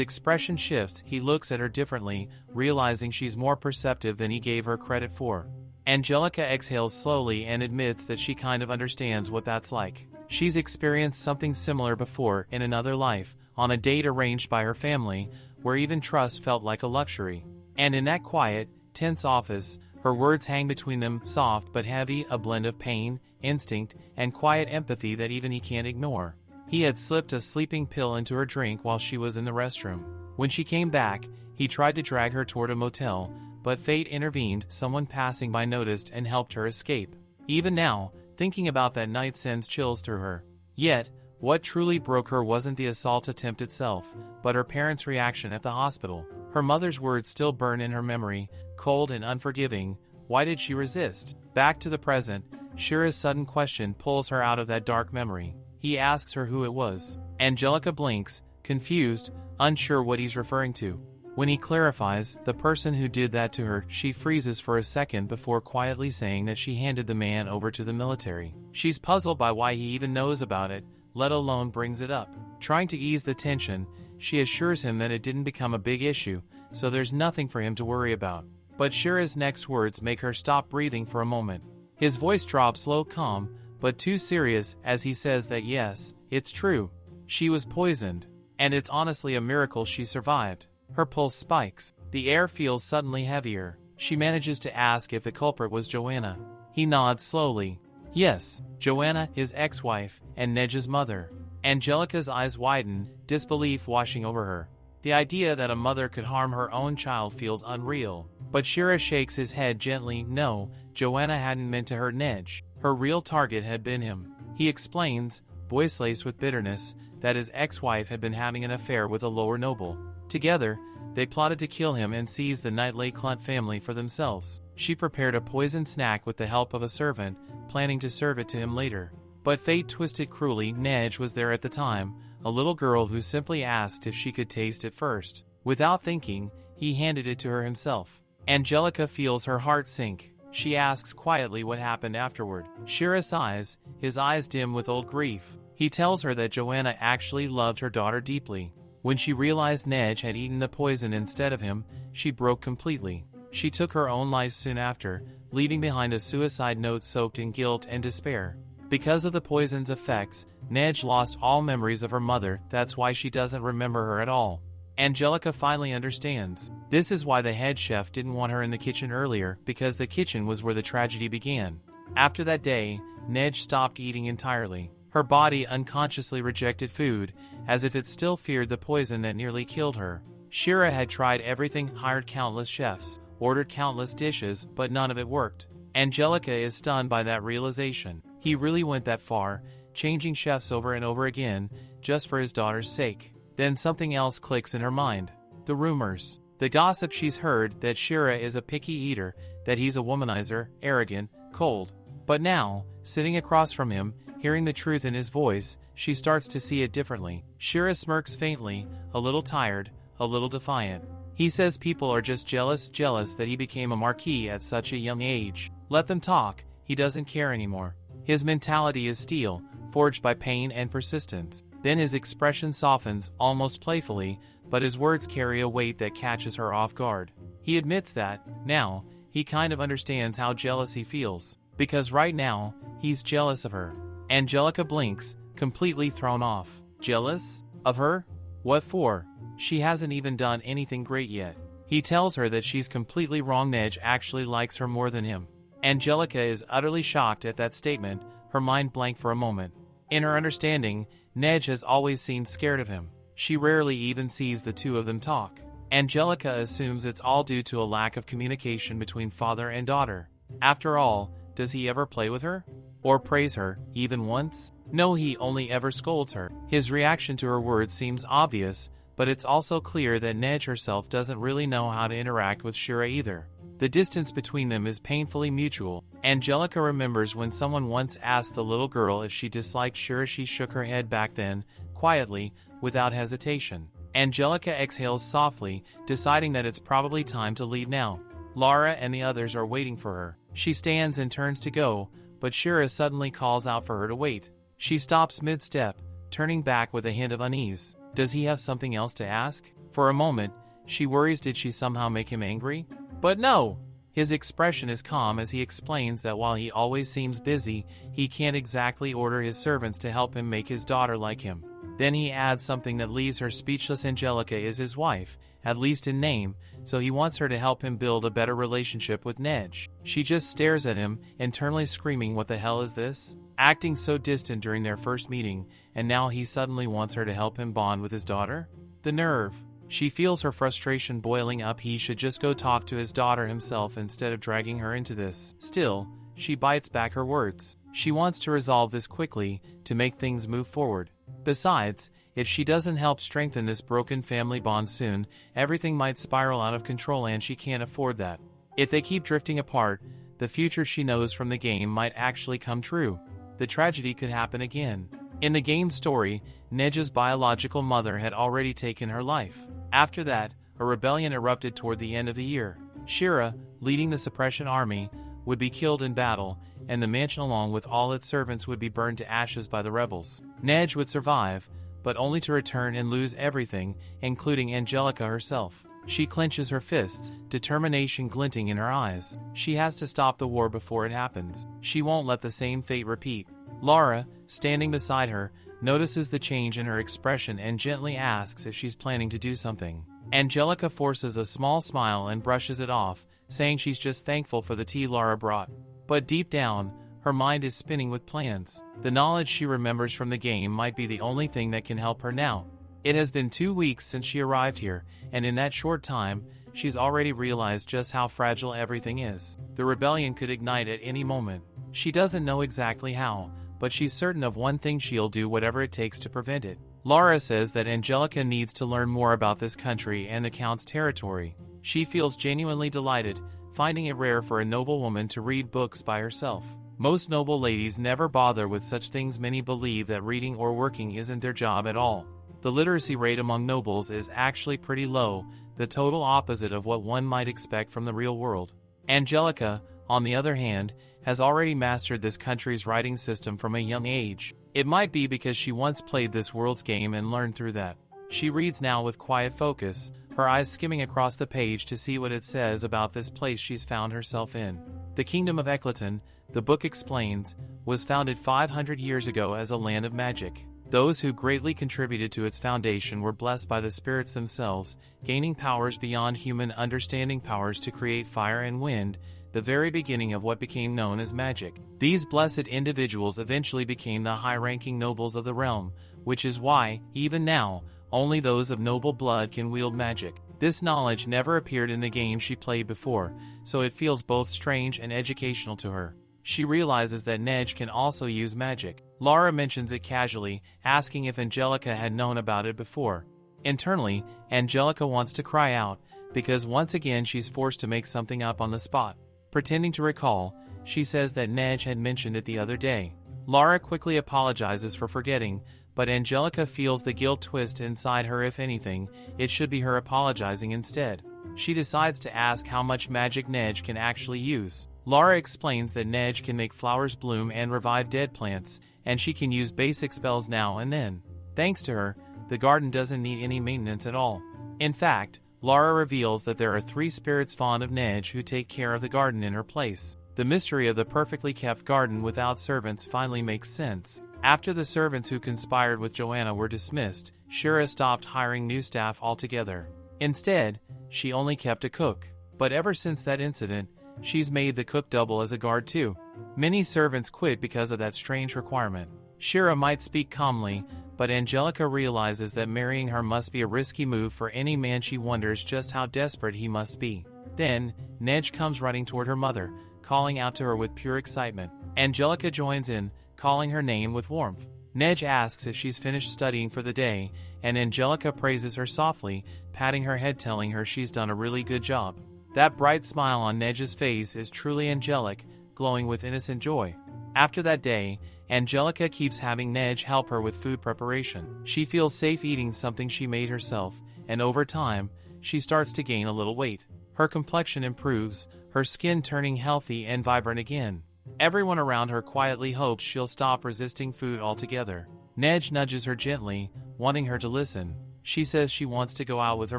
expression shifts, he looks at her differently, realizing she's more perceptive than he gave her credit for. Angelica exhales slowly and admits that she kind of understands what that's like. She's experienced something similar before, in another life, on a date arranged by her family, where even trust felt like a luxury. And in that quiet, tense office, her words hang between them, soft but heavy, a blend of pain, instinct, and quiet empathy that even he can't ignore. He had slipped a sleeping pill into her drink while she was in the restroom. When she came back, he tried to drag her toward a motel, but fate intervened, someone passing by noticed and helped her escape. Even now, thinking about that night sends chills through her. Yet, what truly broke her wasn't the assault attempt itself, but her parents' reaction at the hospital. Her mother's words still burn in her memory, cold and unforgiving. Why did she resist? Back to the present, Shira's sudden question pulls her out of that dark memory. He asks her who it was. Angelica blinks, confused, unsure what he's referring to. When he clarifies, the person who did that to her, she freezes for a second before quietly saying that she handed the man over to the military. She's puzzled by why he even knows about it, let alone brings it up. Trying to ease the tension, she assures him that it didn't become a big issue, so there's nothing for him to worry about. But Shira's next words make her stop breathing for a moment. His voice drops low, calm, but too serious as he says that yes, it's true. She was poisoned, and it's honestly a miracle she survived. Her pulse spikes. The air feels suddenly heavier. She manages to ask if the culprit was Joanna. He nods slowly. Yes, Joanna, his ex-wife, and Neige's mother. Angelica's eyes widen, disbelief washing over her. The idea that a mother could harm her own child feels unreal. But Shira shakes his head gently. No, Joanna hadn't meant to hurt Neige. Her real target had been him. He explains, voice laced with bitterness, that his ex-wife had been having an affair with a lower noble. Together, they plotted to kill him and seize the Nightley family for themselves. She prepared a poisoned snack with the help of a servant, planning to serve it to him later. But fate twisted cruelly. Neige was there at the time, a little girl who simply asked if she could taste it first. Without thinking, he handed it to her himself. Angelica feels her heart sink. She asks quietly what happened afterward. Shira sighs, his eyes dim with old grief. He tells her that Joanna actually loved her daughter deeply. When she realized Neige had eaten the poison instead of him, she broke completely. She took her own life soon after, leaving behind a suicide note soaked in guilt and despair. Because of the poison's effects, Neige lost all memories of her mother. That's why she doesn't remember her at all. Angelica finally understands. This is why the head chef didn't want her in the kitchen earlier, because the kitchen was where the tragedy began. After that day, Neige stopped eating entirely. Her body unconsciously rejected food, as if it still feared the poison that nearly killed her. Shira had tried everything, hired countless chefs, ordered countless dishes, but none of it worked. Angelica is stunned by that realization. He really went that far, changing chefs over and over again, just for his daughter's sake. Then something else clicks in her mind. The rumors. The gossip she's heard that Shira is a picky eater, that he's a womanizer, arrogant, cold. But now, sitting across from him, hearing the truth in his voice, she starts to see it differently. Shira smirks faintly, a little tired, a little defiant. He says people are just jealous that he became a marquis at such a young age. Let them talk, he doesn't care anymore. His mentality is steel, forged by pain and persistence. Then his expression softens, almost playfully, but his words carry a weight that catches her off guard. He admits that, now, he kind of understands how jealous he feels. Because right now, he's jealous of her. Angelica blinks, completely thrown off. Jealous? Of her? What for? She hasn't even done anything great yet. He tells her that she's completely wrong. Neige actually likes her more than him. Angelica is utterly shocked at that statement, her mind blank for a moment. In her understanding, Neige has always seemed scared of him. She rarely even sees the two of them talk. Angelica assumes it's all due to a lack of communication between father and daughter. After all, does he ever play with her? Or praise her, even once? No, he only ever scolds her. His reaction to her words seems obvious, but it's also clear that Neige herself doesn't really know how to interact with Shira either. The distance between them is painfully mutual. Angelica remembers when someone once asked the little girl if she disliked Shira. She shook her head back then, quietly, without hesitation. Angelica exhales softly, deciding that it's probably time to leave now. Lara and the others are waiting for her. She stands and turns to go, but Shira suddenly calls out for her to wait. She stops mid-step, turning back with a hint of unease. Does he have something else to ask? For a moment, she worries, did she somehow make him angry? But no! His expression is calm as he explains that while he always seems busy, he can't exactly order his servants to help him make his daughter like him. Then he adds something that leaves her speechless. Angelica is his wife, at least in name, so he wants her to help him build a better relationship with Neige. She just stares at him, internally screaming, what the hell is this? Acting so distant during their first meeting, and now he suddenly wants her to help him bond with his daughter? The nerve. She feels her frustration boiling up. He should just go talk to his daughter himself instead of dragging her into this. Still, she bites back her words. She wants to resolve this quickly, to make things move forward. Besides, if she doesn't help strengthen this broken family bond soon, everything might spiral out of control and she can't afford that. If they keep drifting apart, the future she knows from the game might actually come true. The tragedy could happen again. In the game story, Neige's biological mother had already taken her life. After that, a rebellion erupted toward the end of the year. Shira, leading the suppression army, would be killed in battle, and the mansion along with all its servants would be burned to ashes by the rebels. Neige would survive, but only to return and lose everything, including Angelica herself. She clenches her fists, determination glinting in her eyes. She has to stop the war before it happens. She won't let the same fate repeat. Lara, standing beside her, notices the change in her expression and gently asks if she's planning to do something. Angelica forces a small smile and brushes it off, saying she's just thankful for the tea Lara brought. But deep down, her mind is spinning with plans. The knowledge she remembers from the game might be the only thing that can help her now. It has been 2 weeks since she arrived here, and in that short time, she's already realized just how fragile everything is. The rebellion could ignite at any moment. She doesn't know exactly how, but she's certain of one thing: she'll do whatever it takes to prevent it. Lara says that Angelica needs to learn more about this country and the Count's territory. She feels genuinely delighted, finding it rare for a noble woman to read books by herself. Most noble ladies never bother with such things. Many believe that reading or working isn't their job at all. The literacy rate among nobles is actually pretty low, the total opposite of what one might expect from the real world. Angelica, on the other hand, has already mastered this country's writing system from a young age. It might be because she once played this world's game and learned through that. She reads now with quiet focus, her eyes skimming across the page to see what it says about this place she's found herself in. The Kingdom of Eclaton, the book explains, was founded 500 years ago as a land of magic. Those who greatly contributed to its foundation were blessed by the spirits themselves, gaining powers beyond human understanding, powers to create fire and wind, the very beginning of what became known as magic. These blessed individuals eventually became the high-ranking nobles of the realm, which is why, even now, only those of noble blood can wield magic. This knowledge never appeared in the game she played before, so it feels both strange and educational to her. She realizes that Neige can also use magic. Lara mentions it casually, asking if Angelica had known about it before. Internally, Angelica wants to cry out, because once again she's forced to make something up on the spot. Pretending to recall, she says that Neige had mentioned it the other day. Lara quickly apologizes for forgetting, but Angelica feels the guilt twist inside her. If anything, it should be her apologizing instead. She decides to ask how much magic Neige can actually use. Lara explains that Neige can make flowers bloom and revive dead plants, and she can use basic spells now and then. Thanks to her, the garden doesn't need any maintenance at all. In fact, Lara reveals that there are 3 spirits fond of Neige who take care of the garden in her place. The mystery of the perfectly kept garden without servants finally makes sense. After the servants who conspired with Joanna were dismissed, Shira stopped hiring new staff altogether. Instead, she only kept a cook. But ever since that incident, she's made the cook double as a guard too. Many servants quit because of that strange requirement. Shira might speak calmly, but Angelica realizes that marrying her must be a risky move for any man. She wonders just how desperate he must be. Then, Neige comes running toward her mother, calling out to her with pure excitement. Angelica joins in, calling her name with warmth. Neige asks if she's finished studying for the day, and Angelica praises her softly, patting her head, telling her she's done a really good job. That bright smile on Neige's face is truly angelic, glowing with innocent joy. After that day, Angelica keeps having Neige help her with food preparation. She feels safe eating something she made herself, and over time, she starts to gain a little weight. Her complexion improves, her skin turning healthy and vibrant again. Everyone around her quietly hopes she'll stop resisting food altogether. Neige nudges her gently, wanting her to listen. She says she wants to go out with her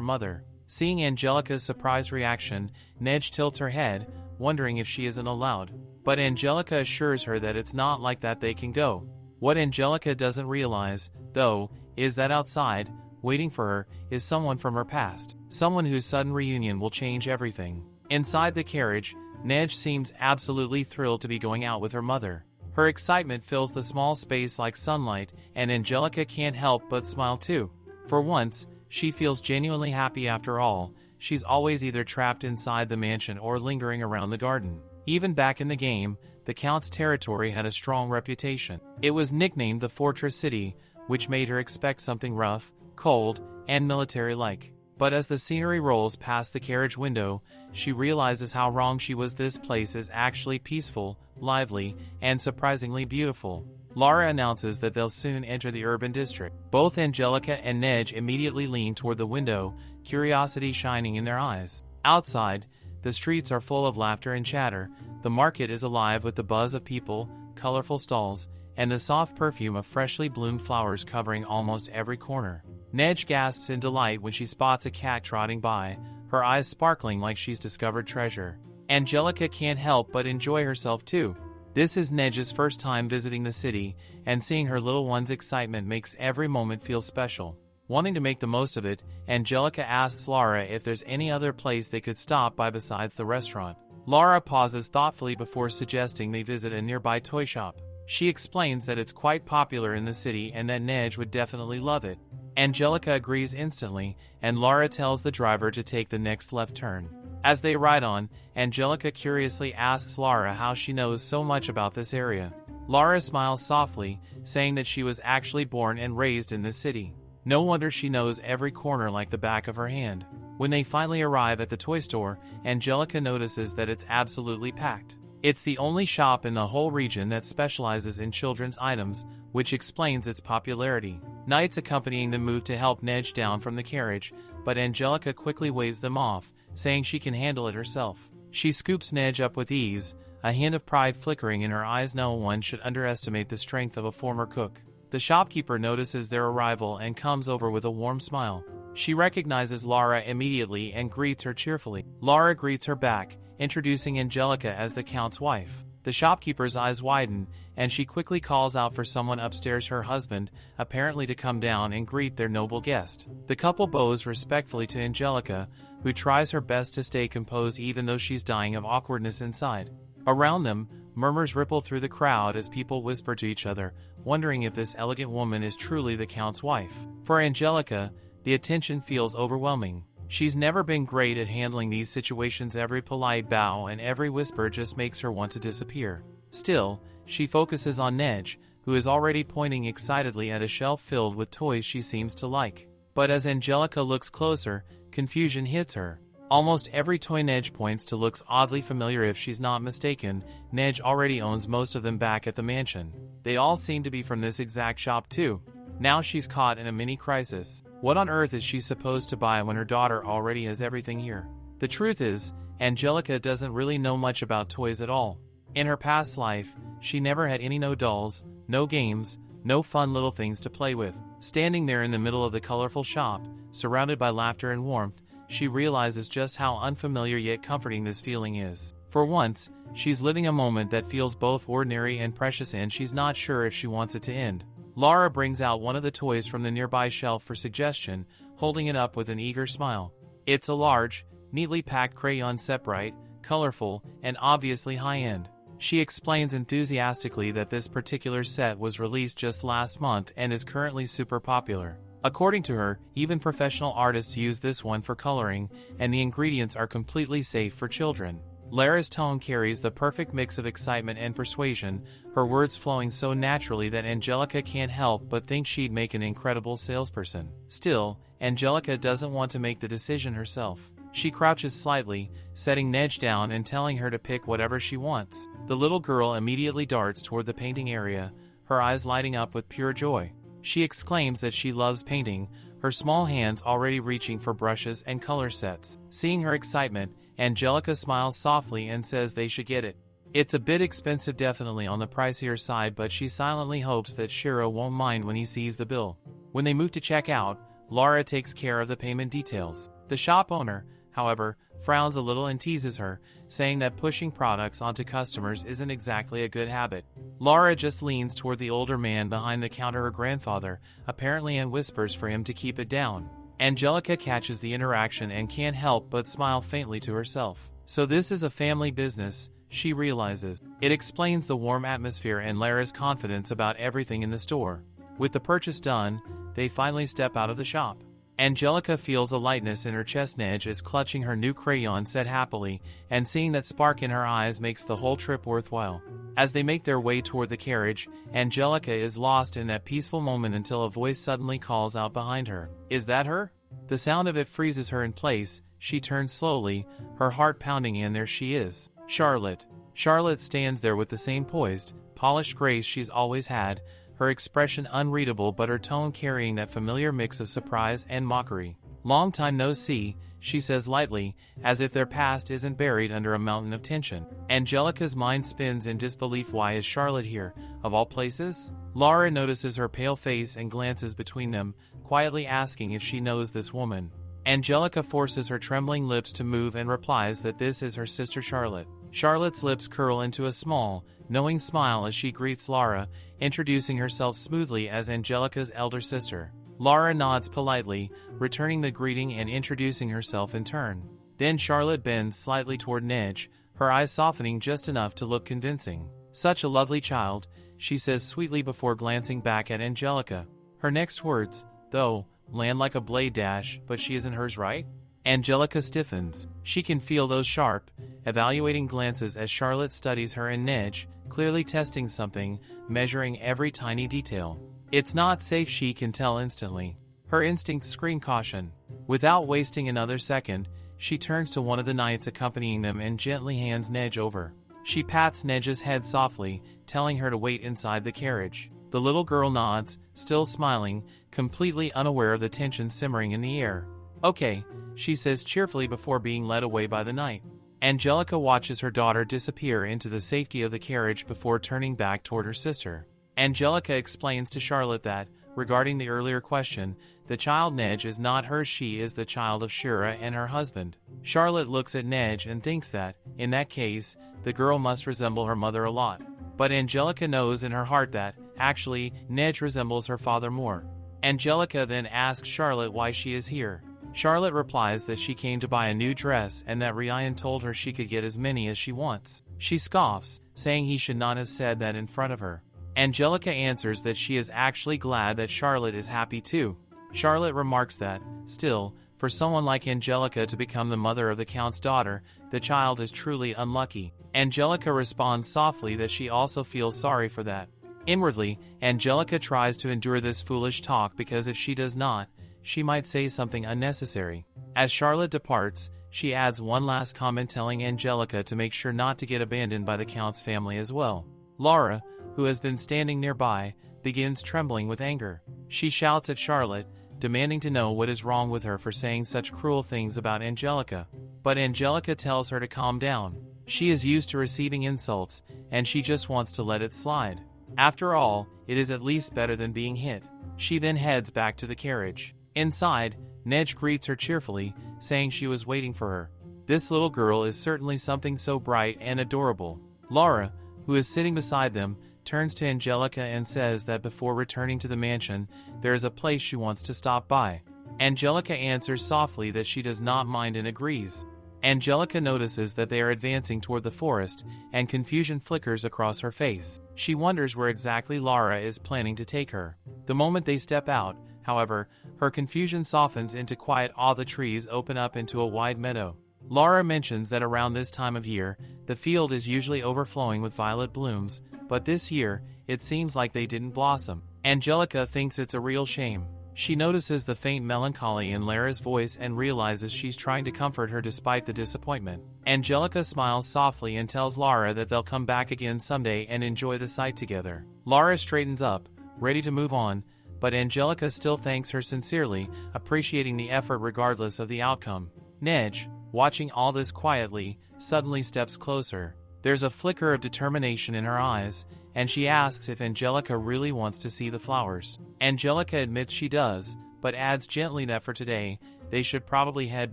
mother. Seeing Angelica's surprised reaction, Neige tilts her head, wondering if she isn't allowed. But Angelica assures her that it's not like that they can go. What Angelica doesn't realize, though, is that outside, waiting for her, is someone from her past. Someone whose sudden reunion will change everything. Inside the carriage, Neige seems absolutely thrilled to be going out with her mother. Her excitement fills the small space like sunlight, and Angelica can't help but smile too. For once, she feels genuinely happy after all. She's always either trapped inside the mansion or lingering around the garden. Even back in the game, the Count's territory had a strong reputation. It was nicknamed the Fortress City, which made her expect something rough, cold, and military-like. But as the scenery rolls past the carriage window, she realizes how wrong she was. This place is actually peaceful, lively, and surprisingly beautiful. Lara announces that they'll soon enter the urban district. Both Angelica and Neige immediately lean toward the window, curiosity shining in their eyes. Outside, the streets are full of laughter and chatter. The market is alive with the buzz of people, colorful stalls, and the soft perfume of freshly bloomed flowers covering almost every corner. Neige gasps in delight when she spots a cat trotting by, her eyes sparkling like she's discovered treasure. Angelica can't help but enjoy herself too. This is Neige's first time visiting the city, and seeing her little one's excitement makes every moment feel special. Wanting to make the most of it, Angelica asks Lara if there's any other place they could stop by besides the restaurant. Lara pauses thoughtfully before suggesting they visit a nearby toy shop. She explains that it's quite popular in the city and that Neige would definitely love it. Angelica agrees instantly, and Lara tells the driver to take the next left turn. As they ride on, Angelica curiously asks Lara how she knows so much about this area. Lara smiles softly, saying that she was actually born and raised in this city. No wonder she knows every corner like the back of her hand. When they finally arrive at the toy store, Angelica notices that it's absolutely packed. It's the only shop in the whole region that specializes in children's items, which explains its popularity. Knights accompanying them move to help Neige down from the carriage, but Angelica quickly waves them off, saying she can handle it herself. She scoops Neige up with ease, a hint of pride flickering in her eyes. No one should underestimate the strength of a former cook. The shopkeeper notices their arrival and comes over with a warm smile. She recognizes Lara immediately and greets her cheerfully. Lara greets her back, introducing Angelica as the Count's wife. The shopkeeper's eyes widen, and she quickly calls out for someone upstairs, her husband, apparently to come down and greet their noble guest. The couple bows respectfully to Angelica, who tries her best to stay composed even though she's dying of awkwardness inside. Around them, murmurs ripple through the crowd as people whisper to each other, wondering if this elegant woman is truly the Count's wife. For Angelica, the attention feels overwhelming. She's never been great at handling these situations. Every polite bow and every whisper just makes her want to disappear. Still, she focuses on Neige, who is already pointing excitedly at a shelf filled with toys she seems to like. But as Angelica looks closer, confusion hits her. Almost every toy Neige points to looks oddly familiar. If she's not mistaken, Neige already owns most of them back at the mansion. They all seem to be from this exact shop too. Now she's caught in a mini crisis. What on earth is she supposed to buy when her daughter already has everything here? The truth is, Angelica doesn't really know much about toys at all. In her past life, she never had any dolls, no games, no fun little things to play with. Standing there in the middle of the colorful shop, surrounded by laughter and warmth, she realizes just how unfamiliar yet comforting this feeling is. For once, she's living a moment that feels both ordinary and precious, and she's not sure if she wants it to end. Lara brings out one of the toys from the nearby shelf for suggestion, holding it up with an eager smile. It's a large, neatly packed crayon set, bright, colorful, and obviously high-end. She explains enthusiastically that this particular set was released just last month and is currently super popular. According to her, even professional artists use this one for coloring, and the ingredients are completely safe for children. Lara's tone carries the perfect mix of excitement and persuasion, her words flowing so naturally that Angelica can't help but think she'd make an incredible salesperson. Still, Angelica doesn't want to make the decision herself. She crouches slightly, setting Neige down and telling her to pick whatever she wants. The little girl immediately darts toward the painting area, her eyes lighting up with pure joy. She exclaims that she loves painting, her small hands already reaching for brushes and color sets. Seeing her excitement, Angelica smiles softly and says they should get it. It's a bit expensive, definitely on the pricier side, but she silently hopes that Shiro won't mind when he sees the bill. When they move to check out, Laura takes care of the payment details. The shop owner, however, frowns a little and teases her, saying that pushing products onto customers isn't exactly a good habit. Laura just leans toward the older man behind the counter, her grandfather, apparently, and whispers for him to keep it down. Angelica catches the interaction and can't help but smile faintly to herself. So this is a family business, she realizes. It explains the warm atmosphere and Lara's confidence about everything in the store. With the purchase done, they finally step out of the shop. Angelica feels a lightness in her chest. Neige is clutching her new crayon set happily, and seeing that spark in her eyes makes the whole trip worthwhile. As they make their way toward the carriage, Angelica is lost in that peaceful moment until a voice suddenly calls out behind her. Is that her? The sound of it freezes her in place. She turns slowly, her heart pounding, and there she is. Charlotte. Charlotte stands there with the same poised, polished grace she's always had, her expression unreadable but her tone carrying that familiar mix of surprise and mockery. Long time no see, she says lightly, as if their past isn't buried under a mountain of tension. Angelica's mind spins in disbelief. Why is Charlotte here, of all places? Laura notices her pale face and glances between them, quietly asking if she knows this woman. Angelica forces her trembling lips to move and replies that this is her sister Charlotte. Charlotte's lips curl into a small, knowing smile as she greets Laura, introducing herself smoothly as Angelica's elder sister. Laura nods politely, returning the greeting and introducing herself in turn. Then Charlotte bends slightly toward Neige, her eyes softening just enough to look convincing. Such a lovely child, she says sweetly before glancing back at Angelica. Her next words, though, land like a blade dash, but she isn't hers, right? Angelica stiffens. She can feel those sharp, evaluating glances as Charlotte studies her and Neige, clearly testing something, measuring every tiny detail. It's not safe, she can tell instantly. Her instincts scream caution. Without wasting another second, she turns to one of the knights accompanying them and gently hands Neige over. She pats Neige's head softly, telling her to wait inside the carriage. The little girl nods, still smiling, completely unaware of the tension simmering in the air. Okay, she says cheerfully before being led away by the knight. Angelica watches her daughter disappear into the safety of the carriage before turning back toward her sister. Angelica explains to Charlotte that, regarding the earlier question, the child Neige is not hers, she is the child of Shira and her husband. Charlotte looks at Neige and thinks that, in that case, the girl must resemble her mother a lot. But Angelica knows in her heart that, actually, Neige resembles her father more. Angelica then asks Charlotte why she is here. Charlotte replies that she came to buy a new dress and that Ryan told her she could get as many as she wants. She scoffs, saying he should not have said that in front of her. Angelica answers that she is actually glad that Charlotte is happy too. Charlotte remarks that, still, for someone like Angelica to become the mother of the Count's daughter, the child is truly unlucky. Angelica responds softly that she also feels sorry for that. Inwardly, Angelica tries to endure this foolish talk because if she does not, she might say something unnecessary. As Charlotte departs, she adds one last comment telling Angelica to make sure not to get abandoned by the Count's family as well. Laura, who has been standing nearby, begins trembling with anger. She shouts at Charlotte, demanding to know what is wrong with her for saying such cruel things about Angelica. But Angelica tells her to calm down. She is used to receiving insults, and she just wants to let it slide. After all, it is at least better than being hit. She then heads back to the carriage. Inside, Neige greets her cheerfully, saying she was waiting for her. This little girl is certainly something so bright and adorable. Laura, who is sitting beside them, turns to Angelica and says that before returning to the mansion, there is a place she wants to stop by. Angelica answers softly that she does not mind and agrees. Angelica notices that they are advancing toward the forest, and confusion flickers across her face. She wonders where exactly Laura is planning to take her. The moment they step out, however, her confusion softens into quiet awe. The trees open up into a wide meadow. Laura mentions that around this time of year, the field is usually overflowing with violet blooms, but this year, it seems like they didn't blossom. Angelica thinks it's a real shame. She notices the faint melancholy in Lara's voice and realizes she's trying to comfort her despite the disappointment. Angelica smiles softly and tells Lara that they'll come back again someday and enjoy the sight together. Lara straightens up, ready to move on, but Angelica still thanks her sincerely, appreciating the effort regardless of the outcome. Neige, watching all this quietly, suddenly steps closer. There's a flicker of determination in her eyes, and she asks if Angelica really wants to see the flowers. Angelica admits she does, but adds gently that for today, they should probably head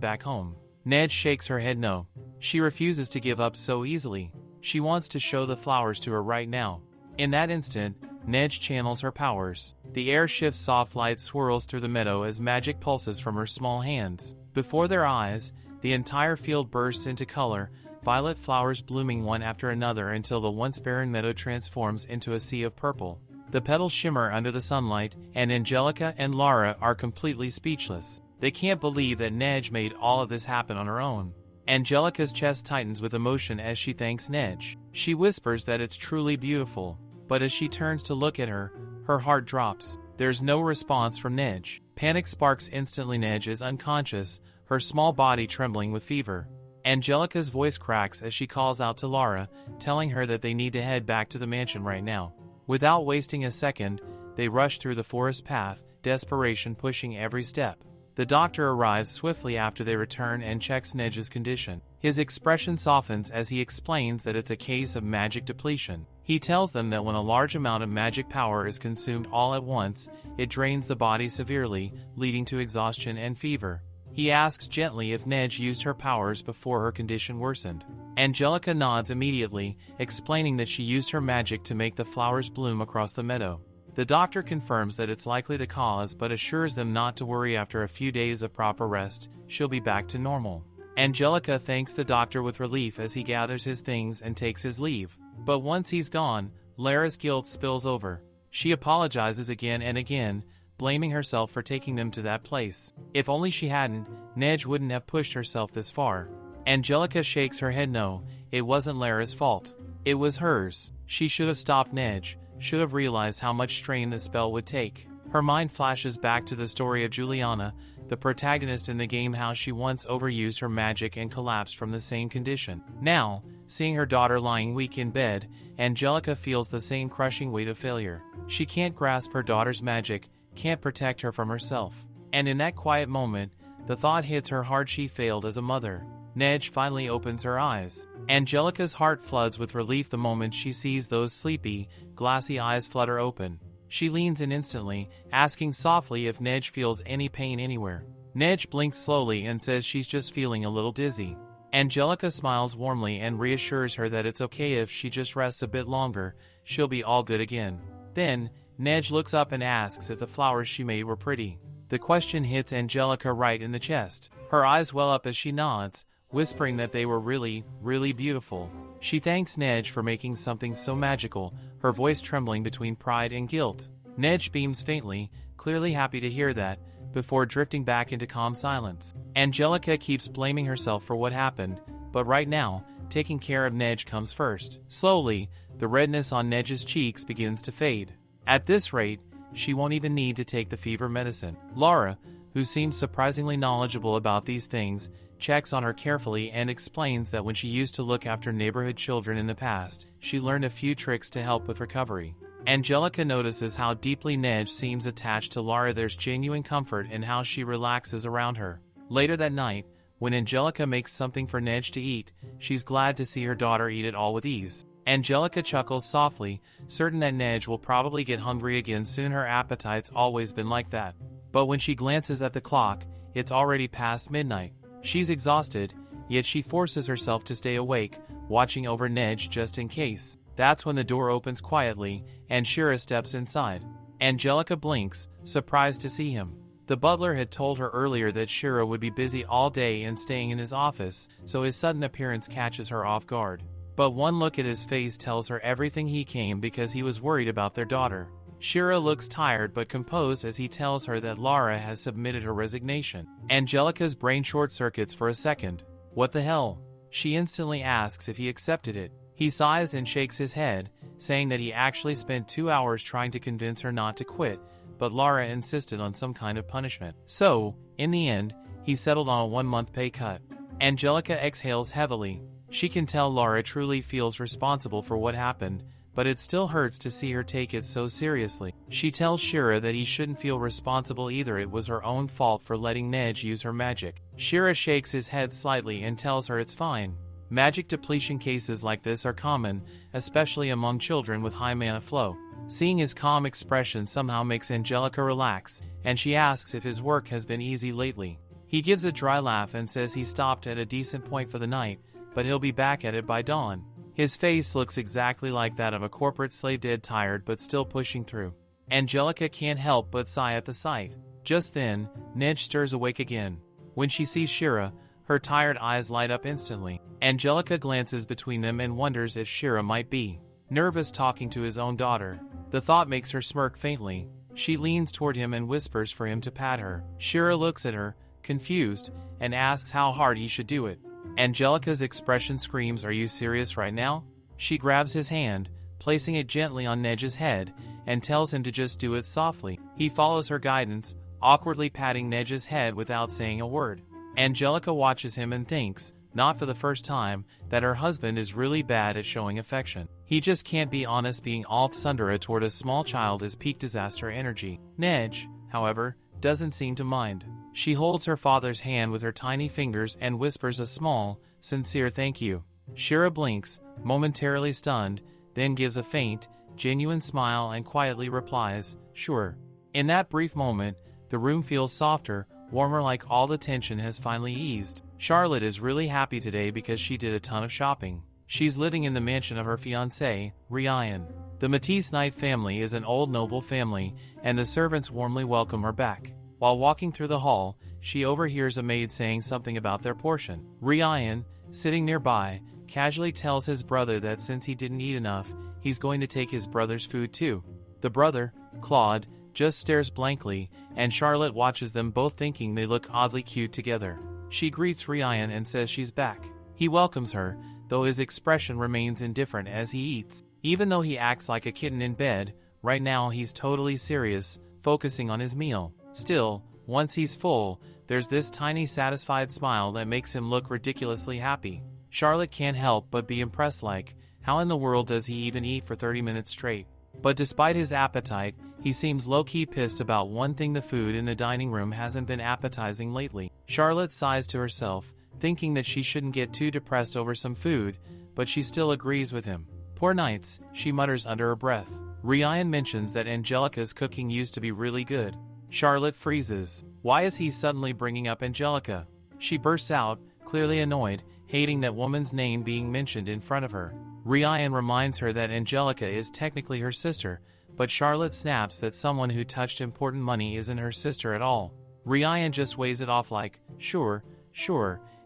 back home. Neige shakes her head no. She refuses to give up so easily. She wants to show the flowers to her right now. In that instant, Neige channels her powers. The air shifts, soft light swirls through the meadow as magic pulses from her small hands. Before their eyes, the entire field bursts into color, violet flowers blooming one after another until the once barren meadow transforms into a sea of purple. The petals shimmer under the sunlight, and Angelica and Lara are completely speechless. They can't believe that Neige made all of this happen on her own. Angelica's chest tightens with emotion as she thanks Neige. She whispers that it's truly beautiful, but as she turns to look at her, her heart drops. There's no response from Neige. Panic sparks instantly. Neige is unconscious, her small body trembling with fever. Angelica's voice cracks as she calls out to Lara, telling her that they need to head back to the mansion right now. Without wasting a second, they rush through the forest path, desperation pushing every step. The doctor arrives swiftly after they return and checks Neige's condition. His expression softens as he explains that it's a case of magic depletion. He tells them that when a large amount of magic power is consumed all at once, it drains the body severely, leading to exhaustion and fever. He asks gently if Neige used her powers before her condition worsened. Angelica nods immediately, explaining that she used her magic to make the flowers bloom across the meadow. The doctor confirms that it's likely the cause but assures them not to worry. After a few days of proper rest, she'll be back to normal. Angelica thanks the doctor with relief as he gathers his things and takes his leave. But once he's gone, Lara's guilt spills over. She apologizes again and again, blaming herself for taking them to that place. If only she hadn't, Neige wouldn't have pushed herself this far. Angelica shakes her head no, it wasn't Lara's fault. It was hers. She should have stopped Neige, should have realized how much strain the spell would take. Her mind flashes back to the story of Juliana, the protagonist in the game, how she once overused her magic and collapsed from the same condition. Now, seeing her daughter lying weak in bed, Angelica feels the same crushing weight of failure. She can't grasp her daughter's magic, can't protect her from herself. And in that quiet moment, the thought hits her hard she failed as a mother. Neige finally opens her eyes. Angelica's heart floods with relief the moment she sees those sleepy, glassy eyes flutter open. She leans in instantly, asking softly if Neige feels any pain anywhere. Neige blinks slowly and says she's just feeling a little dizzy. Angelica smiles warmly and reassures her that it's okay if she just rests a bit longer, she'll be all good again. Then, Neige looks up and asks if the flowers she made were pretty. The question hits Angelica right in the chest. Her eyes well up as she nods, whispering that they were really, really beautiful. She thanks Neige for making something so magical, her voice trembling between pride and guilt. Neige beams faintly, clearly happy to hear that, before drifting back into calm silence. Angelica keeps blaming herself for what happened, but right now, taking care of Neige comes first. Slowly, the redness on Neige's cheeks begins to fade. At this rate, she won't even need to take the fever medicine. Lara, who seems surprisingly knowledgeable about these things, checks on her carefully and explains that when she used to look after neighborhood children in the past, she learned a few tricks to help with recovery. Angelica notices how deeply Neige seems attached to Lara. There's genuine comfort in how she relaxes around her. Later that night, when Angelica makes something for Neige to eat, she's glad to see her daughter eat it all with ease. Angelica chuckles softly, certain that Neige will probably get hungry again soon. Her appetite's always been like that. But when she glances at the clock, it's already past midnight. She's exhausted, yet she forces herself to stay awake, watching over Neige just in case. That's when the door opens quietly, and Shira steps inside. Angelica blinks, surprised to see him. The butler had told her earlier that Shira would be busy all day and staying in his office, so his sudden appearance catches her off guard. But one look at his face tells her everything. He came because he was worried about their daughter. Shira looks tired but composed as he tells her that Lara has submitted her resignation. Angelica's brain short-circuits for a second. What the hell? She instantly asks if he accepted it. He sighs and shakes his head, saying that he actually spent 2 hours trying to convince her not to quit, but Lara insisted on some kind of punishment. So, in the end, he settled on a 1-month pay cut. Angelica exhales heavily. She can tell Lara truly feels responsible for what happened, but it still hurts to see her take it so seriously. She tells Shira that he shouldn't feel responsible either, it was her own fault for letting Neige use her magic. Shira shakes his head slightly and tells her it's fine. Magic depletion cases like this are common, especially among children with high mana flow. Seeing his calm expression somehow makes Angelica relax, and she asks if his work has been easy lately. He gives a dry laugh and says he stopped at a decent point for the night, but he'll be back at it by dawn. His face looks exactly like that of a corporate slave, dead tired but still pushing through. Angelica can't help but sigh at the sight. Just then, Neige stirs awake again. When she sees Shira, her tired eyes light up instantly. Angelica glances between them and wonders if Shira might be nervous talking to his own daughter. The thought makes her smirk faintly. She leans toward him and whispers for him to pat her. Shira looks at her, confused, and asks how hard he should do it. Angelica's expression screams, "Are you serious right now?" She grabs his hand, placing it gently on Neige's head, and tells him to just do it softly. He follows her guidance, awkwardly patting Neige's head without saying a word. Angelica watches him and thinks, not for the first time, that her husband is really bad at showing affection. He just can't be honest. Being all tsundere toward a small child is peak disaster energy. Neige, however, doesn't seem to mind. She holds her father's hand with her tiny fingers and whispers a small, sincere thank you. Shira blinks, momentarily stunned, then gives a faint, genuine smile and quietly replies, "Sure." In that brief moment, the room feels softer, warmer, like all the tension has finally eased. Charlotte is really happy today because she did a ton of shopping. She's living in the mansion of her fiancé, Ryan. The Matisse Knight family is an old noble family, and the servants warmly welcome her back. While walking through the hall, she overhears a maid saying something about their portion. Ryan, sitting nearby, casually tells his brother that since he didn't eat enough, he's going to take his brother's food too. The brother, Claude, just stares blankly, and Charlotte watches them both, thinking they look oddly cute together. She greets Ryan and says she's back. He welcomes her, though his expression remains indifferent as he eats. Even though he acts like a kitten in bed, right now he's totally serious, focusing on his meal. Still, once he's full, there's this tiny satisfied smile that makes him look ridiculously happy. Charlotte can't help but be impressed, like, how in the world does he even eat for 30 minutes straight? But despite his appetite, he seems low-key pissed about one thing: the food in the dining room hasn't been appetizing lately. Charlotte sighs to herself, thinking that she shouldn't get too depressed over some food, but she still agrees with him. Poor Nights, she mutters under her breath. Ryan mentions that Angelica's cooking used to be really good. Charlotte freezes. Why is he suddenly bringing up Angelica? She bursts out, clearly annoyed, hating that woman's name being mentioned in front of her. Ryan reminds her that Angelica is technically her sister, but Charlotte snaps that someone who touched important money isn't her sister at all. Ryan just weighs it off like, sure,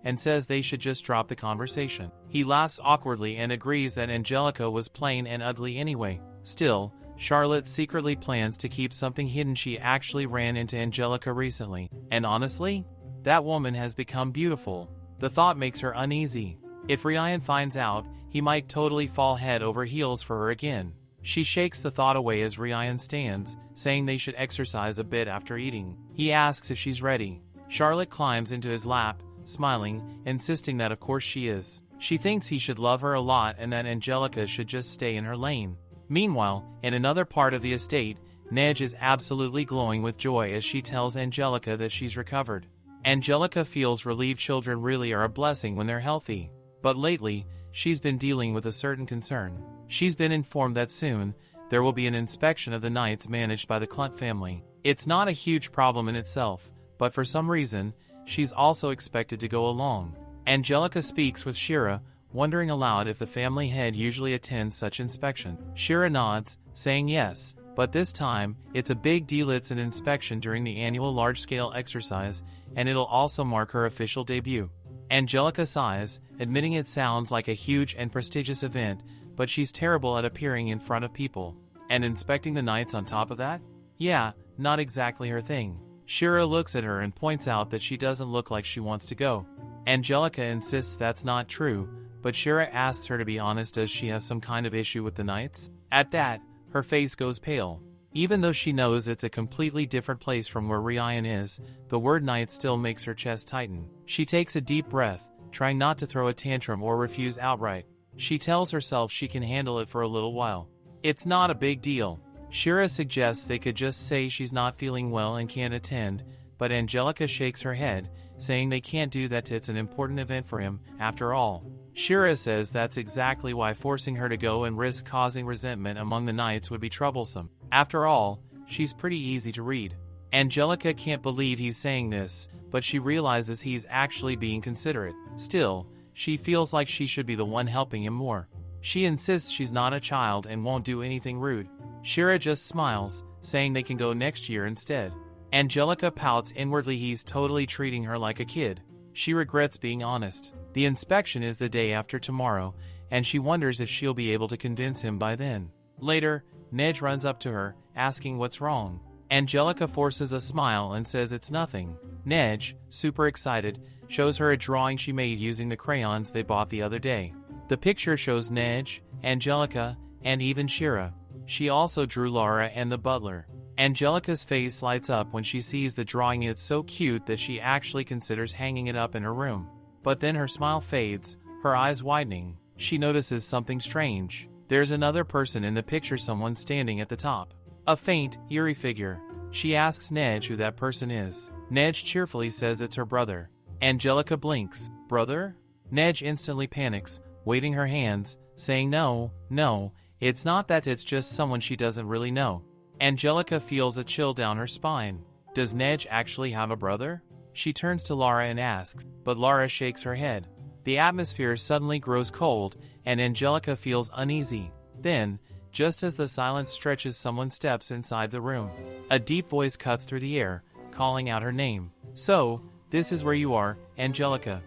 and says they should just drop the conversation. He laughs awkwardly and agrees that Angelica was plain and ugly anyway. Still, Charlotte secretly plans to keep something hidden. She actually ran into Angelica recently, and honestly, that woman has become beautiful. The thought makes her uneasy. If Ryan finds out, he might totally fall head over heels for her again. She shakes the thought away as Ryan stands, saying they should exercise a bit after eating. He asks if she's ready. Charlotte climbs into his lap, smiling, insisting that of course she is. She thinks he should love her a lot and that Angelica should just stay in her lane. Meanwhile, in another part of the estate, Neige is absolutely glowing with joy as she tells Angelica that she's recovered. Angelica feels relieved. Children really are a blessing when they're healthy. But lately, she's been dealing with a certain concern. She's been informed that soon, there will be an inspection of the Knights managed by the Clunt family. It's not a huge problem in itself, but for some reason, she's also expected to go along. Angelica speaks with Shira, wondering aloud if the family head usually attends such inspection. Shira nods, saying yes, but this time, it's a big deal. It's an inspection during the annual large-scale exercise, and it'll also mark her official debut. Angelica sighs, admitting it sounds like a huge and prestigious event, but she's terrible at appearing in front of people. And inspecting the Knights on top of that? Yeah, not exactly her thing. Shira looks at her and points out that she doesn't look like she wants to go. Angelica insists that's not true, but Shira asks her to be honest. Does she have some kind of issue with the Knights? At that, her face goes pale. Even though she knows it's a completely different place from where Ryan is, the word night still makes her chest tighten. She takes a deep breath, trying not to throw a tantrum or refuse outright. She tells herself she can handle it for a little while. It's not a big deal. Shira suggests they could just say she's not feeling well and can't attend, but Angelica shakes her head, saying they can't do that. It's an important event for him, after all. Shira says that's exactly why forcing her to go and risk causing resentment among the knights would be troublesome. After all, she's pretty easy to read. Angelica can't believe he's saying this, but she realizes he's actually being considerate. Still, she feels like she should be the one helping him more. She insists she's not a child and won't do anything rude. Shira just smiles, saying they can go next year instead. Angelica pouts inwardly. He's totally treating her like a kid. She regrets being honest. The inspection is the day after tomorrow, and she wonders if she'll be able to convince him by then. Later, Neige runs up to her, asking what's wrong. Angelica forces a smile and says it's nothing. Neige, super excited, shows her a drawing she made using the crayons they bought the other day. The picture shows Neige, Angelica, and even Shira. She also drew Lara and the butler. Angelica's face lights up when she sees the drawing. It's so cute that she actually considers hanging it up in her room. But then her smile fades, her eyes widening. She notices something strange. There's another person in the picture, someone standing at the top. A faint, eerie figure. She asks Neige who that person is. Neige cheerfully says it's her brother. Angelica blinks. Brother? Neige instantly panics, waving her hands, saying no, it's not that, it's just someone she doesn't really know. Angelica feels a chill down her spine. Does Neige actually have a brother? She turns to Lara and asks, but Lara shakes her head. The atmosphere suddenly grows cold, and Angelica feels uneasy. Then, just as the silence stretches, someone steps inside the room. A deep voice cuts through the air, calling out her name. So, this is where you are, Angelica.